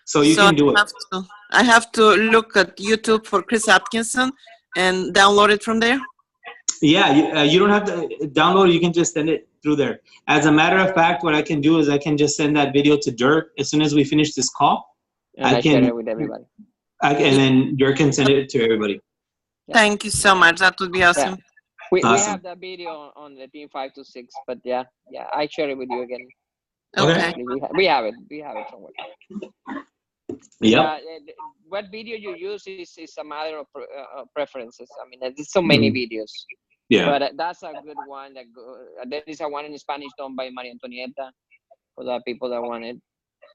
[SPEAKER 1] So you can do it.
[SPEAKER 6] I have to look at YouTube for Chris Atkinson and download it from there?
[SPEAKER 1] Yeah, you don't have to download it. You can just send it through there. As a matter of fact, what I can do is I can just send that video to Dirk as soon as we finish this call.
[SPEAKER 2] And I can share it with everybody.
[SPEAKER 1] And then Dirk can send it to everybody.
[SPEAKER 2] Yeah.
[SPEAKER 6] Thank you so much. That would be awesome.
[SPEAKER 2] Yeah. We
[SPEAKER 1] Awesome.
[SPEAKER 2] have that video on the Team 526, but yeah, I share it with you again.
[SPEAKER 6] Okay.
[SPEAKER 2] We have it somewhere.
[SPEAKER 1] Yeah.
[SPEAKER 2] What video you use is a matter of preferences. I mean, there's so many videos.
[SPEAKER 1] Yeah.
[SPEAKER 2] But that's a good one. There is a one in Spanish done by Maria Antonieta for the people that want it.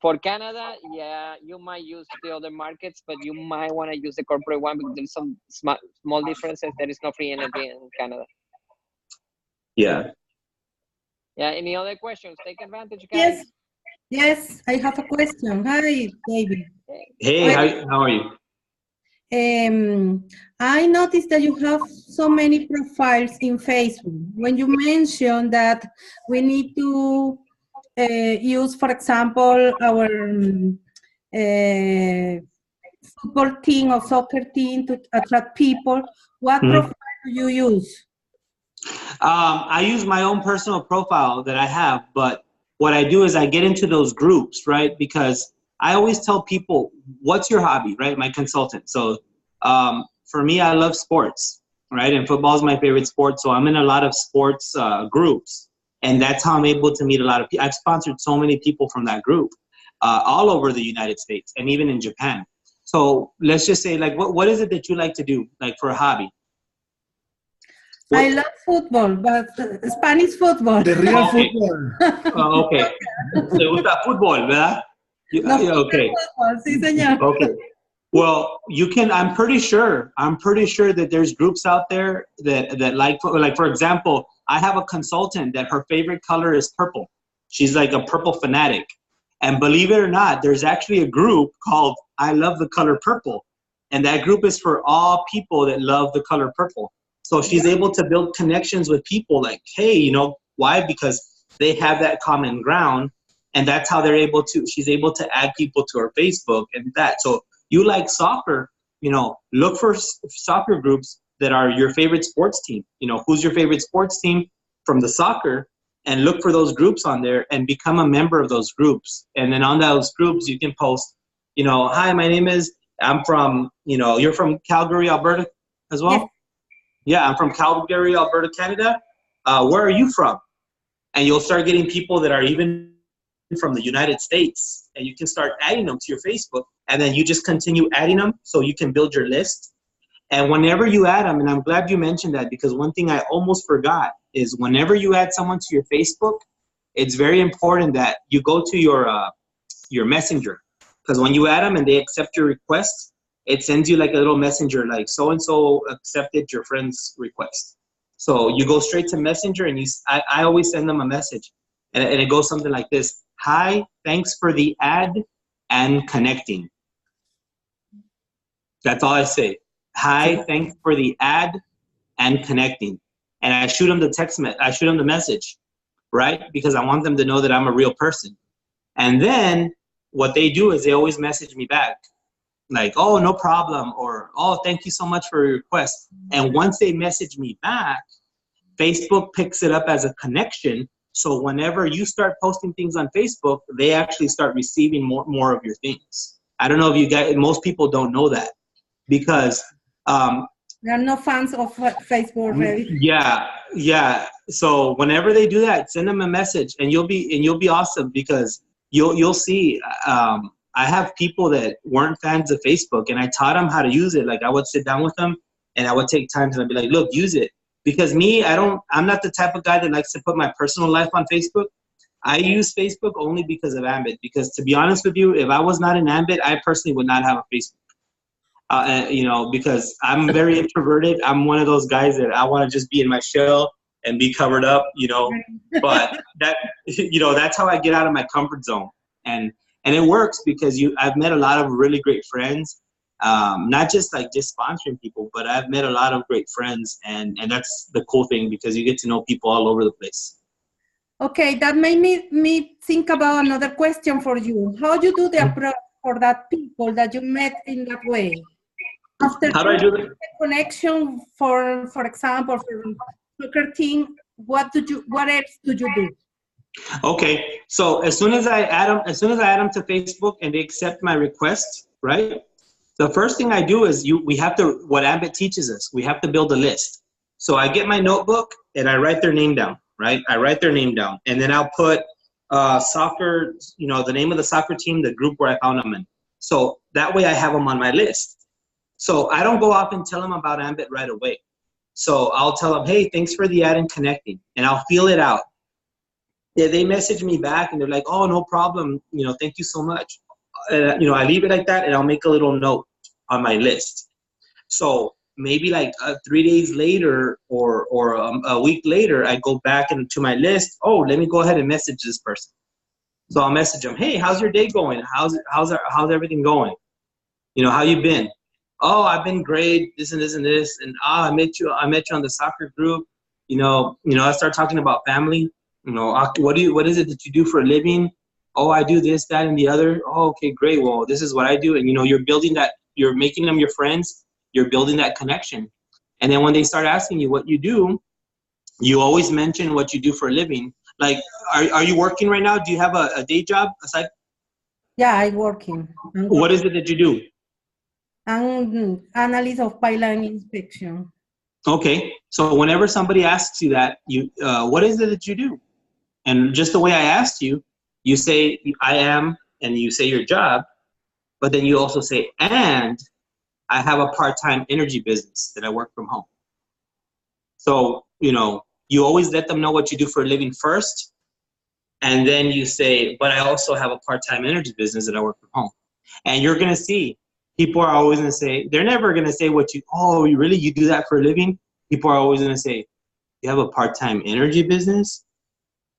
[SPEAKER 2] For Canada, yeah, you might use the other markets, but you might want to use the corporate one because there's some small differences. There is no free energy in Canada.
[SPEAKER 1] Yeah.
[SPEAKER 2] Yeah. Any other questions? Take advantage, guys.
[SPEAKER 7] Yes, I have a question. Hi, David.
[SPEAKER 1] Hey, how are you?
[SPEAKER 7] I noticed that you have so many profiles in Facebook. When you mentioned that we need to use, for example, our football team or soccer team to attract people, what profile do you use?
[SPEAKER 1] I use my own personal profile that I have, but what I do is I get into those groups, right? Because I always tell people, what's your hobby, right? My consultant. So for me, I love sports, right? And football is my favorite sport. So I'm in a lot of sports groups. And that's how I'm able to meet a lot of people. I've sponsored so many people from that group all over the United States and even in Japan. So let's just say, like, what is it that you like to do, like, for a hobby?
[SPEAKER 7] I love football, but Spanish football.
[SPEAKER 4] The real football.
[SPEAKER 1] Okay. ¿Te gusta fútbol, verdad? Okay.
[SPEAKER 7] Football, sí, señor.
[SPEAKER 1] Okay. Well, you can. I'm pretty sure that there's groups out there that like, for example, I have a consultant that her favorite color is purple. She's like a purple fanatic, and believe it or not, there's actually a group called I Love the Color Purple, and that group is for all people that love the color purple. So she's able to build connections with people like, hey, you know, why? Because they have that common ground, and that's how she's able to add people to her Facebook and that. So you like soccer, you know, look for soccer groups that are your favorite sports team. You know, who's your favorite sports team from the soccer, and look for those groups on there and become a member of those groups. And then on those groups, you can post, you know, hi, my name is, I'm from, you know, you're from Calgary, Alberta as well?
[SPEAKER 7] Yes.
[SPEAKER 1] Yeah, I'm from Calgary, Alberta, Canada. Where are you from? And you'll start getting people that are even from the United States, and you can start adding them to your Facebook, and then you just continue adding them so you can build your list. And whenever you add them, and I'm glad you mentioned that, because one thing I almost forgot is whenever you add someone to your Facebook, it's very important that you go to your messenger, because when you add them and they accept your request, it sends you like a little messenger, like so-and-so accepted your friend's request. So you go straight to messenger, and I always send them a message, and it goes something like this: hi, thanks for the ad. and connecting. That's all I say. Hi, thanks for the ad and connecting. And I shoot them the message, right? Because I want them to know that I'm a real person. And then what they do is they always message me back. Like, oh, no problem, or, oh, thank you so much for your request. And once they message me back, Facebook picks it up as a connection. So whenever you start posting things on Facebook, they actually start receiving more of your things. I don't know if you guys, most people don't know that because
[SPEAKER 7] They're not fans of Facebook already.
[SPEAKER 1] yeah. So whenever they do that, send them a message, and you'll be awesome because you'll see. I have people that weren't fans of Facebook, and I taught them how to use it. Like I would sit down with them, and I would take time and I'd be like, "Look, use it." Because I'm not the type of guy that likes to put my personal life on Facebook. I use Facebook only because of Ambit. Because to be honest with you, if I was not in Ambit, I personally would not have a Facebook. Because I'm very introverted. I'm one of those guys that I want to just be in my shell and be covered up. But that's how I get out of my comfort zone. And it works because I've met a lot of really great friends, not just sponsoring people, but I've met a lot of great friends, and that's the cool thing because you get to know people all over the place.
[SPEAKER 7] Okay, that made me think about another question for you. How do you do the approach for that people that you met in that way? After
[SPEAKER 1] How do I do that?
[SPEAKER 7] Connection, for example, for soccer team, what else do you do?
[SPEAKER 1] Okay, so as soon as I add them to Facebook and they accept my request, right? The first thing I do is what Ambit teaches us, we have to build a list. So I get my notebook and I write their name down, right? I write their name down, and then I'll put soccer, the name of the soccer team, the group where I found them in. So that way I have them on my list. So I don't go off and tell them about Ambit right away. So I'll tell them, hey, thanks for the ad and connecting, and I'll feel it out. Yeah, they message me back and they're like, oh, no problem. Thank you so much. I leave it like that, and I'll make a little note on my list. So maybe 3 days later or a week later, I go back into my list. Oh, let me go ahead and message this person. So I'll message them. Hey, how's your day going? How's everything going? How you been? Oh, I've been great. This and this and this. And I met you on the soccer group. I start talking about family. What is it that you do for a living? Oh, I do this, that, and the other. Oh, okay, great. Well, this is what I do. And you're building that. You're making them your friends. You're building that connection. And then when they start asking you what you do, you always mention what you do for a living. Like, are you working right now? Do you have a day job aside?
[SPEAKER 7] Yeah, I'm working.
[SPEAKER 1] What is it that you do?
[SPEAKER 7] I'm analyst of pipeline inspection.
[SPEAKER 1] Okay, so whenever somebody asks you that, what is it that you do? And just the way I asked you, you say I am, and you say your job, but then you also say, and I have a part-time energy business that I work from home. So, you always let them know what you do for a living first, and then you say, but I also have a part-time energy business that I work from home. And you're going to see, people are always going to say, they're never going to say you do that for a living? People are always going to say, you have a part-time energy business?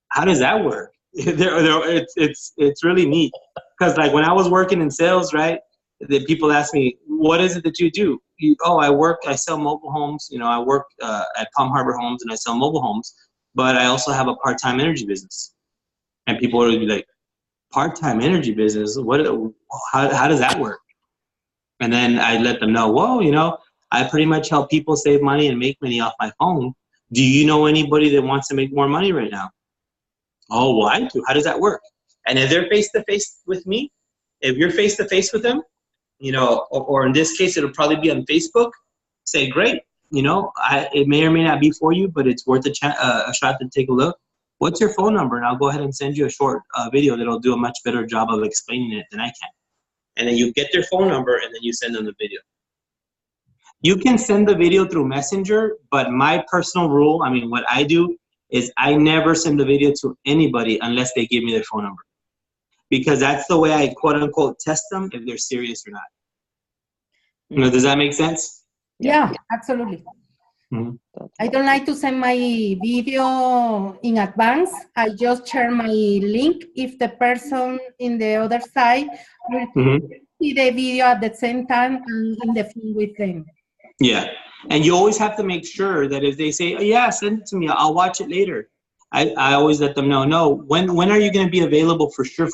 [SPEAKER 1] How does that work? It's really neat. Because when I was working in sales, right, the people ask me, what is it that you do? I sell mobile homes. I work at Palm Harbor Homes, and I sell mobile homes, but I also have a part-time energy business. And people would be like, part-time energy business? How does that work? And then I let them know, I pretty much help people save money and make money off my phone. Do you know anybody that wants to make more money right now? Oh, well, I do. How does that work? And if they're face-to-face with me, if you're face-to-face with them, or in this case, it'll probably be on Facebook, say, great, it may or may not be for you, but it's worth a shot to take a look. What's your phone number? And I'll go ahead and send you a short video that'll do a much better job of explaining it than I can. And then you get their phone number, and then you send them the video. You can send the video through Messenger, but my personal rule, what I do is I never send the video to anybody unless they give me their phone number. Because that's the way I quote unquote test them if they're serious or not. Does that make sense?
[SPEAKER 7] Yeah, absolutely. I don't like to send my video in advance. I just share my link if the person in the other side will see the video at the same time and in the phone with them.
[SPEAKER 1] Yeah. And you always have to make sure that if they say, oh, yeah, send it to me, I'll watch it later. I always let them know, no, when are you going to be available for sure?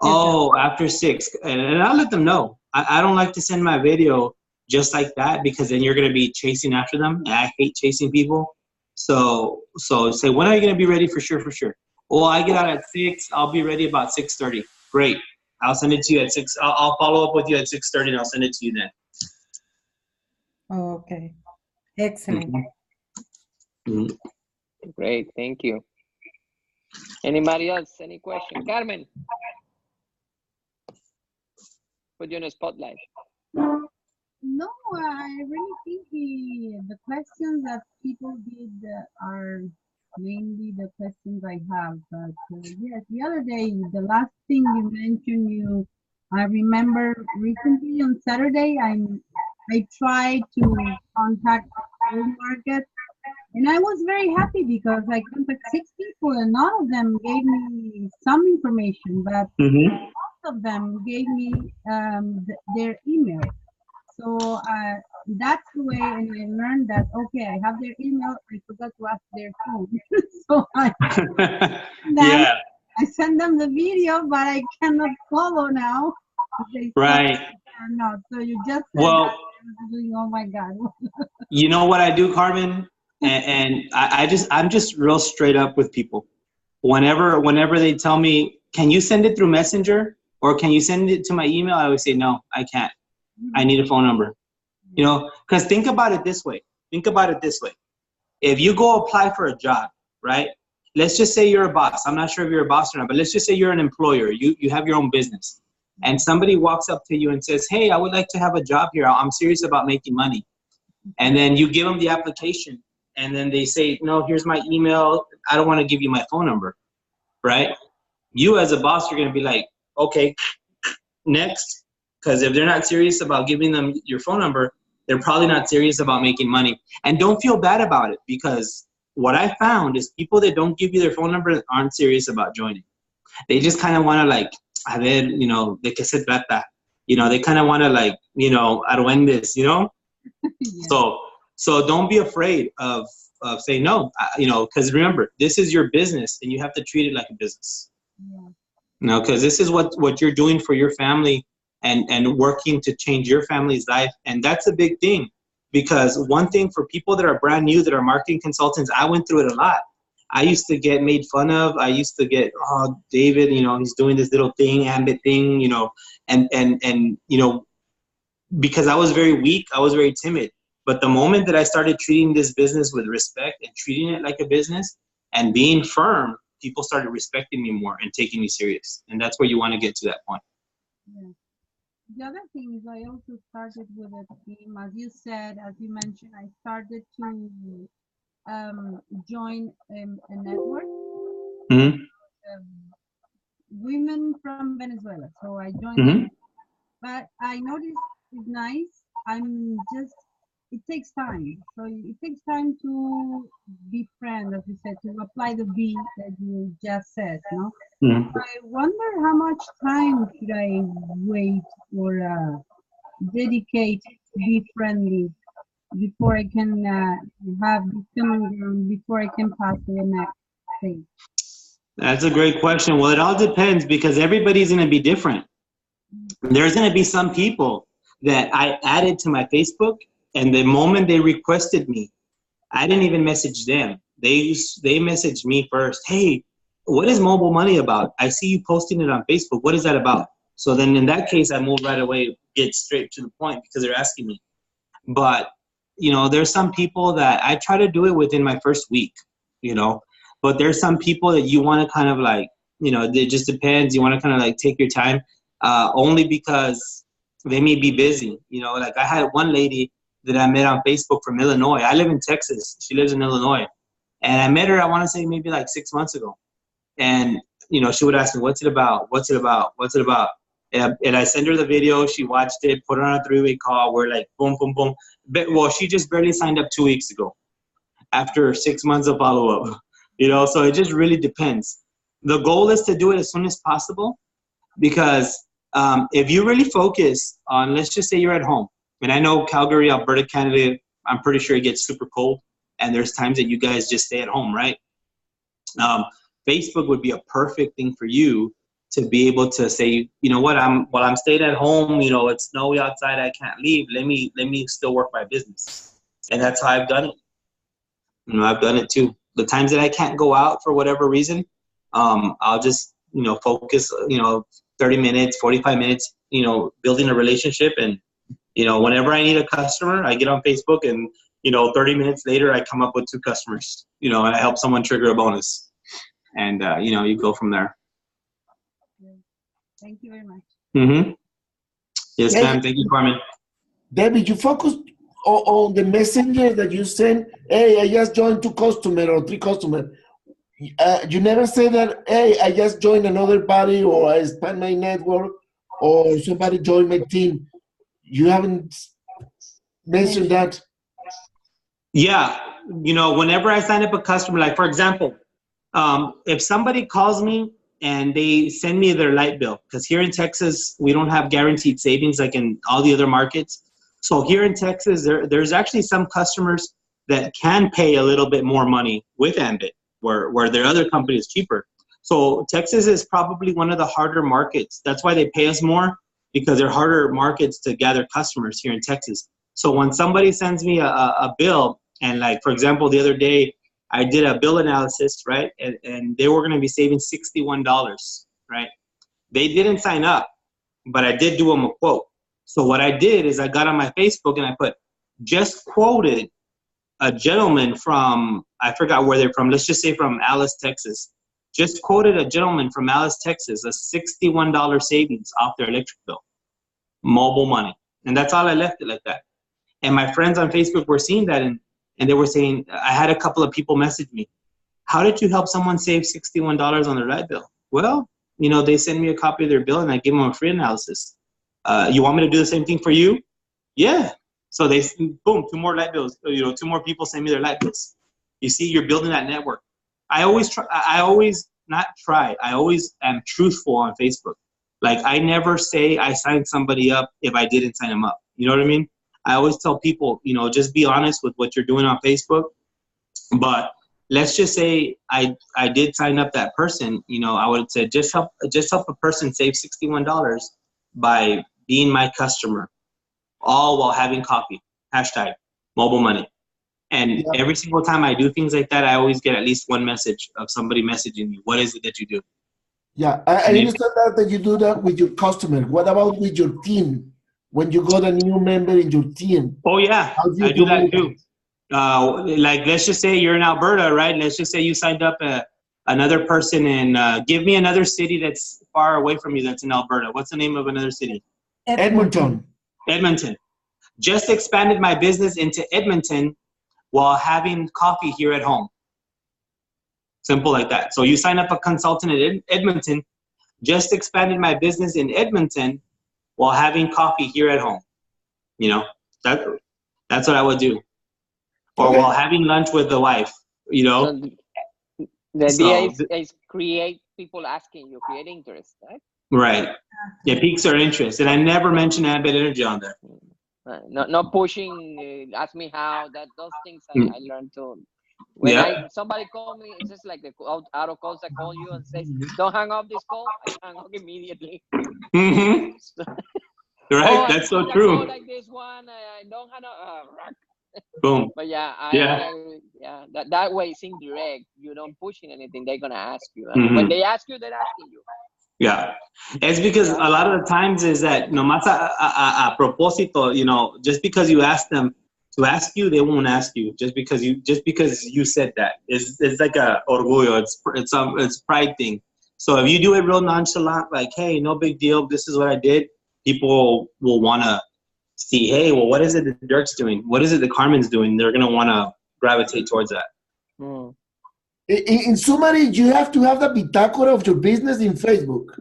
[SPEAKER 1] Oh, after 6. And I'll let them know. I don't like to send my video just like that, because then you're going to be chasing after them. And I hate chasing people. So say, when are you going to be ready for sure? Well, I get out at 6. I'll be ready about 6:30. Great. I'll send it to you at 6. I'll follow up with you at 6:30 and I'll send it to you then.
[SPEAKER 7] Okay. Excellent.
[SPEAKER 2] Great. Thank you. Anybody else? Any question? Carmen. Put you in a spotlight.
[SPEAKER 8] No, I really think the questions that people did are mainly the questions I have. But yes, the other day, the last thing you mentioned, I remember recently on Saturday, I tried to contact the market, and I was very happy because I contacted 6 people, and none of them gave me some information, but most of them gave me their email. So that's the way, and I learned that, okay, I have their email, I forgot to ask their phone. So I send them the video, but I cannot follow now.
[SPEAKER 1] Right.
[SPEAKER 8] Or not. So you just said oh my God.
[SPEAKER 1] You know what I do, Carmen? And I'm just real straight up with people. Whenever they tell me, can you send it through Messenger or can you send it to my email? I always say, no, I can't. I need a phone number. You know, because think about it this way. If you go apply for a job, right? Let's just say you're a boss. I'm not sure if you're a boss or not, but let's just say you're an employer. You have your own business. And somebody walks up to you and says, hey, I would like to have a job here. I'm serious about making money. And then you give them the application. And then they say, no, here's my email. I don't want to give you my phone number, right? You as a boss, you're going to be like, okay, next. Because if they're not serious about giving them your phone number, they're probably not serious about making money. And don't feel bad about it, because what I found is people that don't give you their phone number aren't serious about joining. They just kind of want to like, a ver, you know, de qué se trata. You know, they kind of want to like, you know, argüendes, you know? Yeah. So don't be afraid of saying no, you know, because remember, this is your business and you have to treat it like a business. Yeah. You know, because this is what you're doing for your family and working to change your family's life. And that's a big thing, because one thing for people that are brand new, that are marketing consultants, I went through it a lot. I used to get made fun of. I used to get, oh, David, you know, he's doing this little thing, ambit thing, you know, and you know, because I was very weak, I was very timid. But the moment that I started treating this business with respect and treating it like a business and being firm, people started respecting me more and taking me serious. And that's where you want to get to that point.
[SPEAKER 8] Yeah. The other thing is I also started with a team, as you said, as you mentioned, I started to join a network, women from Venezuela. So I joined them, but I noticed it's nice. It takes time. So it takes time to befriend, as you said, to apply the B that you just said, no? I wonder how much time should I wait or dedicate to be friendly before I can before I can pass to the next stage?
[SPEAKER 1] That's a great question. Well, it all depends, because everybody's going to be different. There's going to be some people that I added to my Facebook, and the moment they requested me, I didn't even message them. They messaged me first. Hey, what is mobile money about? I see you posting it on Facebook. What is that about? So then in that case, I moved right away, get straight to the point, because they're asking me. But, you know, there's some people that I try to do it within my first week, you know. But there's some people that you want to kind of like, you know, it just depends. You want to kind of like take your time, only because they may be busy. You know, like I had one lady that I met on Facebook from Illinois. I live in Texas. She lives in Illinois. And I met her, I want to say maybe like 6 months ago. And, you know, she would ask me, what's it about? What's it about? What's it about? And I send her the video. She watched it, put it on a 3-way call. We're like, boom, boom, boom. But, well, she just barely signed up 2 weeks ago after 6 months of follow-up. So it just really depends. The goal is to do it as soon as possible, because if you really focus on, let's just say you're at home, and I know Calgary, Alberta, Canada, I'm pretty sure it gets super cold, and there's times that you guys just stay at home, right? Facebook would be a perfect thing for you to be able to say, you know what, while I'm staying at home, it's snowy outside, I can't leave. Let me still work my business. And that's how I've done it. I've done it too. The times that I can't go out for whatever reason, I'll just, focus, 30 minutes, 45 minutes, building a relationship. And, whenever I need a customer, I get on Facebook, and, 30 minutes later, I come up with 2 customers, and I help someone trigger a bonus. And, you go from there.
[SPEAKER 8] Thank you very much.
[SPEAKER 1] Mm-hmm. Yes, ma'am. Thank you, Carmen.
[SPEAKER 4] David, you focus on the messenger that you send. Hey, I just joined 2 customers or 3 customers. You never say that, hey, I just joined another party, or I expand my network, or somebody joined my team. You haven't mentioned that.
[SPEAKER 1] Yeah. Whenever I sign up a customer, like for example, if somebody calls me and they send me their light bill, because here in Texas, we don't have guaranteed savings like in all the other markets. So here in Texas, there's actually some customers that can pay a little bit more money with Ambit, where their other company is cheaper. So Texas is probably one of the harder markets. That's why they pay us more, because they're harder markets to gather customers here in Texas. So when somebody sends me a bill, and like, for example, the other day, I did a bill analysis, right? And they were going to be saving $61, right? They didn't sign up, but I did do them a quote. So what I did is I got on my Facebook and I put, just quoted a gentleman from, I forgot where they're from, let's just say from Alice, Texas. Just quoted a gentleman from Alice, Texas, a $61 savings off their electric bill, mobile money. And that's all I left it like that. And my friends on Facebook were seeing that, and they were saying, I had a couple of people message me, how did you help someone save $61 on their light bill? Well, they send me a copy of their bill and I give them a free analysis. You want me to do the same thing for you? Yeah. So they, boom, 2 more light bills, 2 more people send me their light bills. You see, you're building that network. I always am truthful on Facebook. Like, I never say I signed somebody up if I didn't sign them up. You know what I mean? I always tell people, just be honest with what you're doing on Facebook. But let's just say I did sign up that person. I would say just help a person save $61 by being my customer, all while having coffee. #mobile money. And every single time I do things like that, I always get at least one message of somebody messaging me. What is it that you do?
[SPEAKER 4] Yeah, I understand that you do that with your customer. What about with your team? When you got a new member in your team?
[SPEAKER 1] Oh, yeah, I do that too. Like, let's just say you're in Alberta, right? Let's just say you signed up another person, and give me another city that's far away from you that's in Alberta. What's the name of another city?
[SPEAKER 4] Edmonton.
[SPEAKER 1] Just expanded my business into Edmonton while having coffee here at home. Simple like that. So you sign up a consultant in Edmonton, just expanded my business in Edmonton while having coffee here at home. That's what I would do. Or while having lunch with the wife,
[SPEAKER 2] So the idea is create people asking you, create interest, right?
[SPEAKER 1] Right. It piques their interest. And I never mention Ambit Energy on there.
[SPEAKER 2] Not pushing, ask me how, those things I learned to. When somebody call me, it's just like the auto calls that call you and says, don't hang up this call, I hang up immediately.
[SPEAKER 1] Mm-hmm. Right, that's so true.
[SPEAKER 2] Like this one, I don't hang up.
[SPEAKER 1] Boom.
[SPEAKER 2] But that way it's indirect. You don't push in anything, they're gonna ask you. And when they ask you, they're asking you.
[SPEAKER 1] Yeah, it's because a lot of the times is that no más a propósito, just because you ask them to ask you, they won't ask you just because you said that. It's like a orgullo. It's pride thing. So if you do it real nonchalant, like, hey, no big deal, this is what I did, people will want to see, hey, well, what is it that Dirk's doing? What is it that Carmen's doing? They're gonna want to gravitate towards that.
[SPEAKER 4] In summary, you have to have the bitácora of your business in Facebook.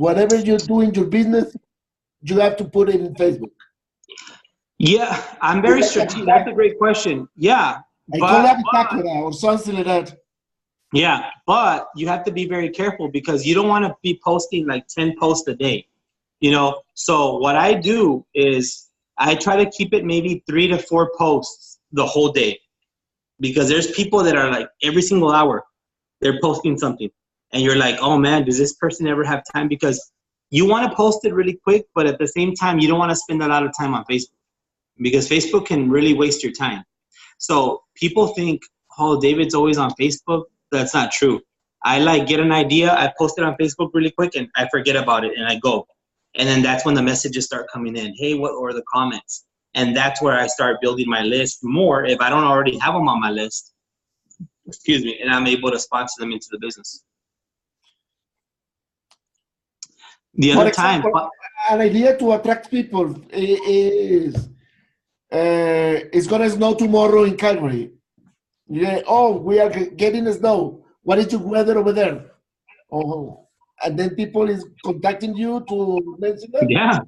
[SPEAKER 4] whatever you do in your business, you have to put it in Facebook.
[SPEAKER 1] Yeah, I'm very strategic. That's a great question. Yeah,
[SPEAKER 4] I call
[SPEAKER 1] but
[SPEAKER 4] it bitácora or something like that.
[SPEAKER 1] yeah, but you have to be very careful because you don't want to be posting like 10 posts a day. You know, so what I do is I try to keep it maybe 3 to 4 posts the whole day, because there's people that are like every single hour they're posting something, and you're like, oh man, does this person ever have time? Because you want to post it really quick, but at the same time you don't want to spend a lot of time on Facebook, because Facebook can really waste your time. So people think, oh, David's always on Facebook. That's not true. I like get an idea, I post it on Facebook really quick, and I forget about it, and I go. And then that's when the messages start coming in. Hey, what are the comments? And that's where I start building my list more if I don't already have them on my list. Excuse me. And I'm able to sponsor them into the business. The other time,
[SPEAKER 4] an idea to attract people is it's gonna snow tomorrow in Calgary. Yeah. Oh, we are getting the snow. What is the weather over there? Oh, and then people is contacting you to mention that.
[SPEAKER 1] Yeah,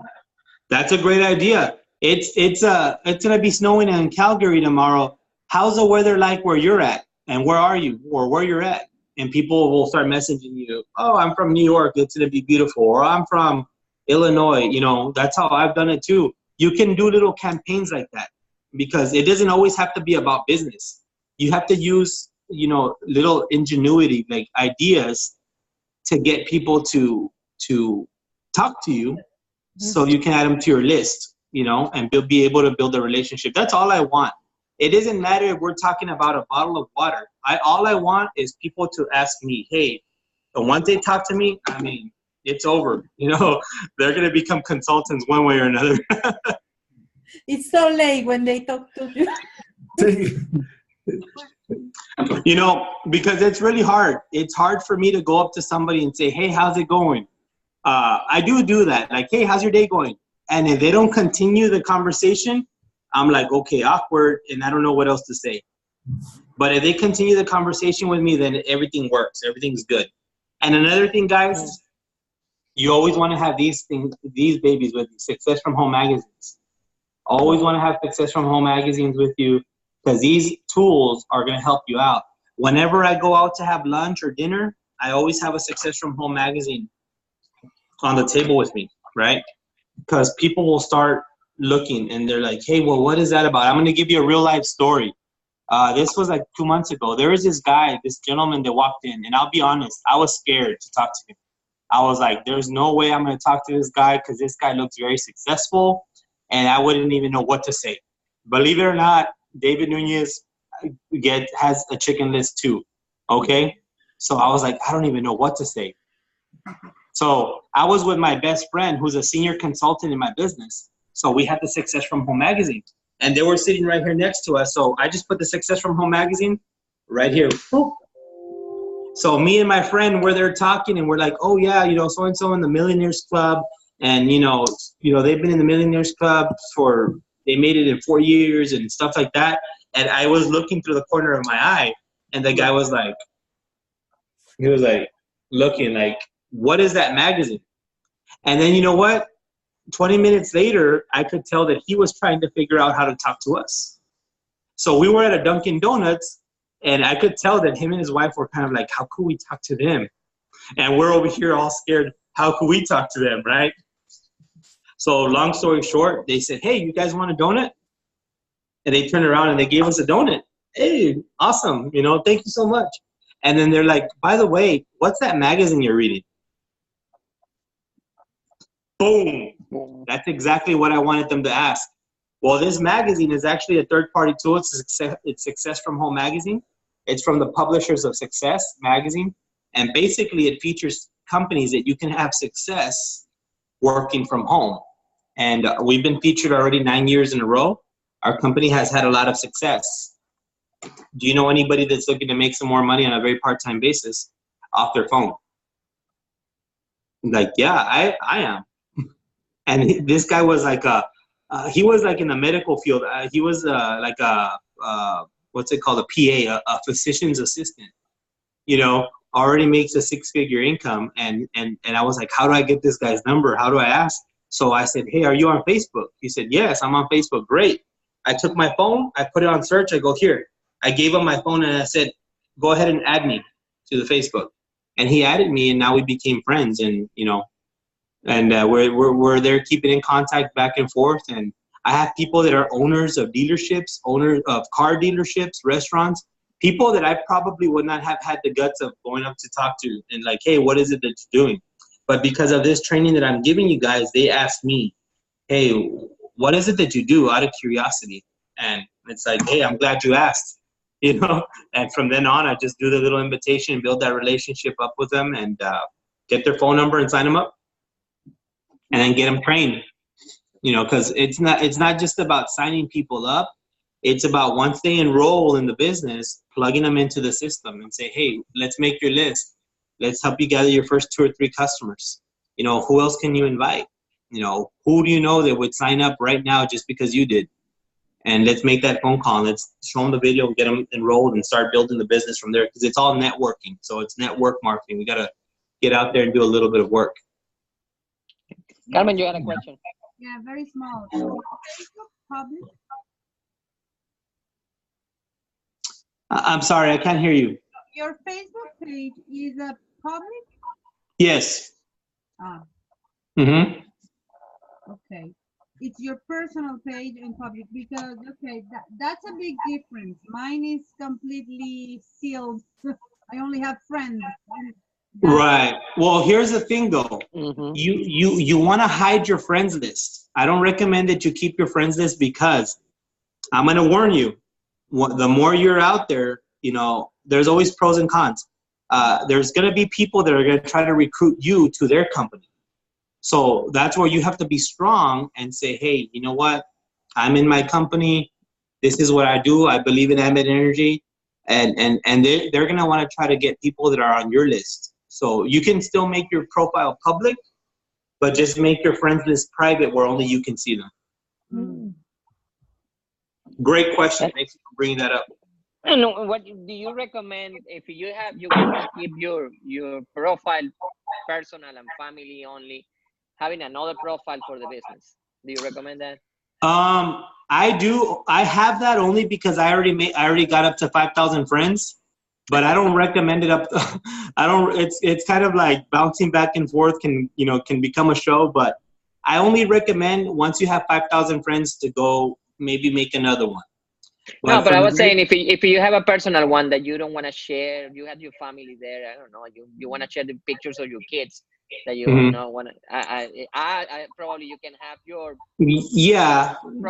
[SPEAKER 1] that's a great idea. It's gonna be snowing in Calgary tomorrow. How's the weather like where you're at, and where are you, or where you're at? And people will start messaging you. Oh, I'm from New York. It's gonna be beautiful. Or I'm from Illinois. You know, that's how I've done it too. You can do little campaigns like that, because it doesn't always have to be about business. You have to use, you know, little ingenuity, like ideas, to get people to talk to you, so you can add them to your list, you know, and be able to build a relationship. That's all I want. It doesn't matter if we're talking about a bottle of water. All I want is people to ask me, hey, and once they talk to me, I mean, it's over. You know, they're going to become consultants one way or another.
[SPEAKER 7] It's so late when they talk to you.
[SPEAKER 1] You know, because it's really hard. It's hard for me to go up to somebody and say, hey, how's it going? I do that. Like, hey, how's your day going? And if they don't continue the conversation, I'm like, okay, awkward, and I don't know what else to say. But if they continue the conversation with me, then everything works. Everything's good. And another thing, guys, you always want to have these babies with you. Success from Home magazines. Always want to have Success from Home magazines with you, because these tools are going to help you out. Whenever I go out to have lunch or dinner, I always have a Success from Home magazine on the table with me, right? Because people will start looking and they're like, hey, well, what is that about? I'm going to give you a real life story. This was like 2 months ago. There was this guy, this gentleman that walked in, and I'll be honest, I was scared to talk to him. I was like, there's no way I'm going to talk to this guy, because this guy looks very successful, and I wouldn't even know what to say. Believe it or not, David Nunez has a chicken list too, okay? So I was like, I don't even know what to say. So I was with my best friend, who's a senior consultant in my business. So we had the Success from Home magazine, and they were sitting right here next to us. So I just put the Success from Home magazine right here. So me and my friend were there talking, and we're like, oh yeah, you know, so-and-so in the Millionaires Club. And, you know, they've been in the Millionaires Club they made it in 4 years and stuff like that. And I was looking through the corner of my eye, and the guy was like, looking like, what is that magazine? And then, you know what? 20 minutes later, I could tell that he was trying to figure out how to talk to us. So we were at a Dunkin' Donuts, and I could tell that him and his wife were kind of like, how could we talk to them? And we're over here all scared. How could we talk to them, right? So long story short, they said, hey, you guys want a donut? And they turned around and they gave us a donut. Hey, awesome. You know, thank you so much. And then they're like, by the way, what's that magazine you're reading? Boom. That's exactly what I wanted them to ask. Well, this magazine is actually a third-party tool. It's Success from Home magazine. It's from the publishers of Success magazine. And basically, it features companies that you can have success working from home. And we've been featured already 9 years in a row. Our company has had a lot of success. Do you know anybody that's looking to make some more money on a very part-time basis off their phone? Like, yeah, I am. And this guy was like he was like in the medical field. He was like what's it called? A PA, a physician's assistant. You know, already makes a 6-figure income. And I was like, how do I get this guy's number? How do I ask? So I said, hey, are you on Facebook? He said, yes, I'm on Facebook. Great. I took my phone, I put it on search, I go, here. I gave him my phone and I said, go ahead and add me to the Facebook. And he added me, and now we became friends. And, you know, and we're there keeping in contact back and forth. And I have people that are owners of dealerships, owners of car dealerships, restaurants, people that I probably would not have had the guts of going up to talk to and like, hey, what is it that you're doing? But because of this training that I'm giving you guys, they ask me, hey, what is it that you do, out of curiosity? And it's like, hey, I'm glad you asked, you know? And from then on, I just do the little invitation and build that relationship up with them, and get their phone number and sign them up, and then get them trained. You know, because it's not just about signing people up. It's about, once they enroll in the business, plugging them into the system and say, hey, let's make your list. Let's help you gather your first 2 or 3 customers. You know, who else can you invite? You know, who do you know that would sign up right now just because you did? And let's make that phone call. Let's show them the video, get them enrolled, and start building the business from there, because it's all networking. So it's network marketing. We got to get out there and do a little bit of work.
[SPEAKER 2] Carmen, you had a question.
[SPEAKER 8] Yeah, very small. Is your Facebook public?
[SPEAKER 1] I'm sorry, I can't hear you.
[SPEAKER 8] Your Facebook page is a public?
[SPEAKER 1] Yes.
[SPEAKER 8] Ah,
[SPEAKER 1] Mm-hmm.
[SPEAKER 8] okay. It's your personal page in public, because, okay, that's a big difference. Mine is completely sealed. I only have friends.
[SPEAKER 1] Right. Well, here's the thing, though.
[SPEAKER 2] Mm-hmm.
[SPEAKER 1] You want to hide your friends list. I don't recommend that you keep your friends list, because I'm going to warn you. The more you're out there, you know, there's always pros and cons. There's going to be people that are going to try to recruit you to their company. So that's where you have to be strong and say, hey, you know what? I'm in my company. This is what I do. I believe in Ambit Energy. And they're going to want to try to get people that are on your list. So you can still make your profile public, but just make your friends list private where only you can see them.
[SPEAKER 8] Mm.
[SPEAKER 1] Great question. Thanks for bringing that up.
[SPEAKER 2] And what do you recommend if you want to keep your profile personal and family only, having another profile for the business? Do you recommend that?
[SPEAKER 1] I do. I have that only because I already got up to 5,000 friends, but I don't recommend it up. It's kind of like bouncing back and forth can become a show, but I only recommend, once you have 5,000 friends, to go maybe make another one.
[SPEAKER 2] But I was saying, if you have a personal one that you don't want to share, you have your family there, I don't know, you want to share the pictures of your kids that you don't want to, I probably you can have your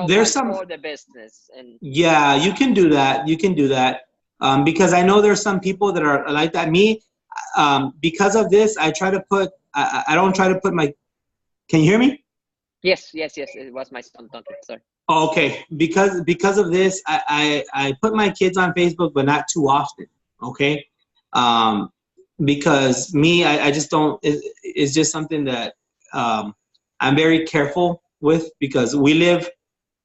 [SPEAKER 1] there's some
[SPEAKER 2] for the business. And
[SPEAKER 1] yeah, you can do that. Because I know there's some people that are like that. Me, because of this, I try to put, I don't try to put my, can you hear me?
[SPEAKER 2] Yes, it was my son talking, sorry.
[SPEAKER 1] Okay, because of this, I put my kids on Facebook, but not too often. Okay, because me, I just don't. It's just something that I'm very careful with, because we live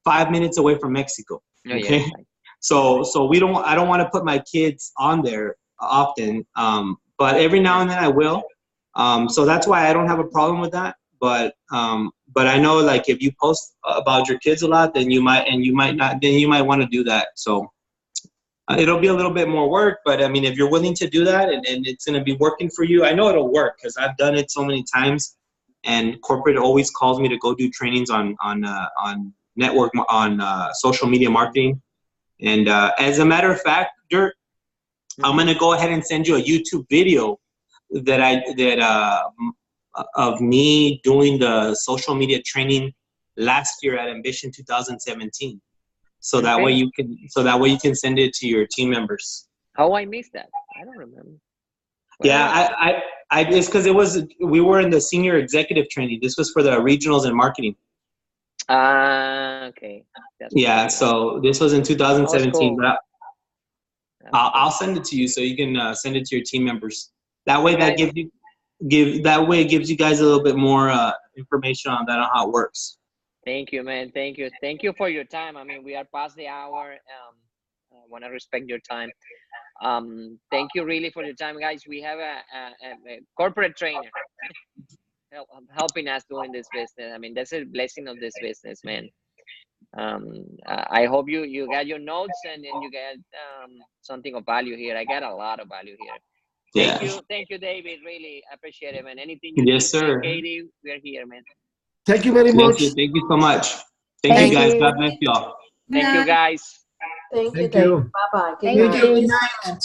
[SPEAKER 1] 5 minutes away from Mexico. Okay, so we don't. I don't want to put my kids on there often. But every now and then I will. So that's why I don't have a problem with that. But I know, like, if you post about your kids a lot, then you might want to do that. So it'll be a little bit more work, but I mean, if you're willing to do that and it's going to be working for you, I know it'll work, because I've done it so many times, and corporate always calls me to go do trainings on network, on social media marketing. And as a matter of fact, Dirt, I'm going to go ahead and send you a YouTube video of me doing the social media training last year at Ambition 2017. So that way you can send it to your team members.
[SPEAKER 2] Oh, I missed that. I don't remember.
[SPEAKER 1] Yeah, it's because we were in the senior executive training. This was for the regionals and marketing.
[SPEAKER 2] Okay.
[SPEAKER 1] Yeah, so this was in 2017.
[SPEAKER 2] Cool.
[SPEAKER 1] But I'll send it to you so you can send it to your team members. That way, it gives you guys a little bit more information on that, on how it works.
[SPEAKER 2] Thank you, man. Thank you for your time. I mean, we are past the hour. I want to respect your time. Thank you really for your time, guys. We have a corporate trainer helping us doing this business. I mean, that's a blessing of this business, man. I hope you got your notes and you get something of value here. I got a lot of value here. Thank you, David. Really appreciate it, man. Anything you need,
[SPEAKER 1] sir.
[SPEAKER 2] Katie, we're here, man.
[SPEAKER 4] Thank you very much.
[SPEAKER 1] Thank you so much. Thank you, guys. God bless you all.
[SPEAKER 2] Thank you, guys.
[SPEAKER 9] Thank you, Dave. Bye-bye.
[SPEAKER 3] Thank you so much.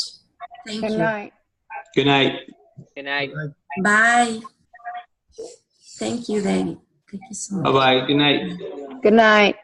[SPEAKER 3] Thank
[SPEAKER 8] Good
[SPEAKER 3] you.
[SPEAKER 8] night.
[SPEAKER 1] Good night.
[SPEAKER 2] Good night.
[SPEAKER 3] Bye. Thank you, David. Thank you so much.
[SPEAKER 1] Bye-bye. Good night.
[SPEAKER 8] Good night.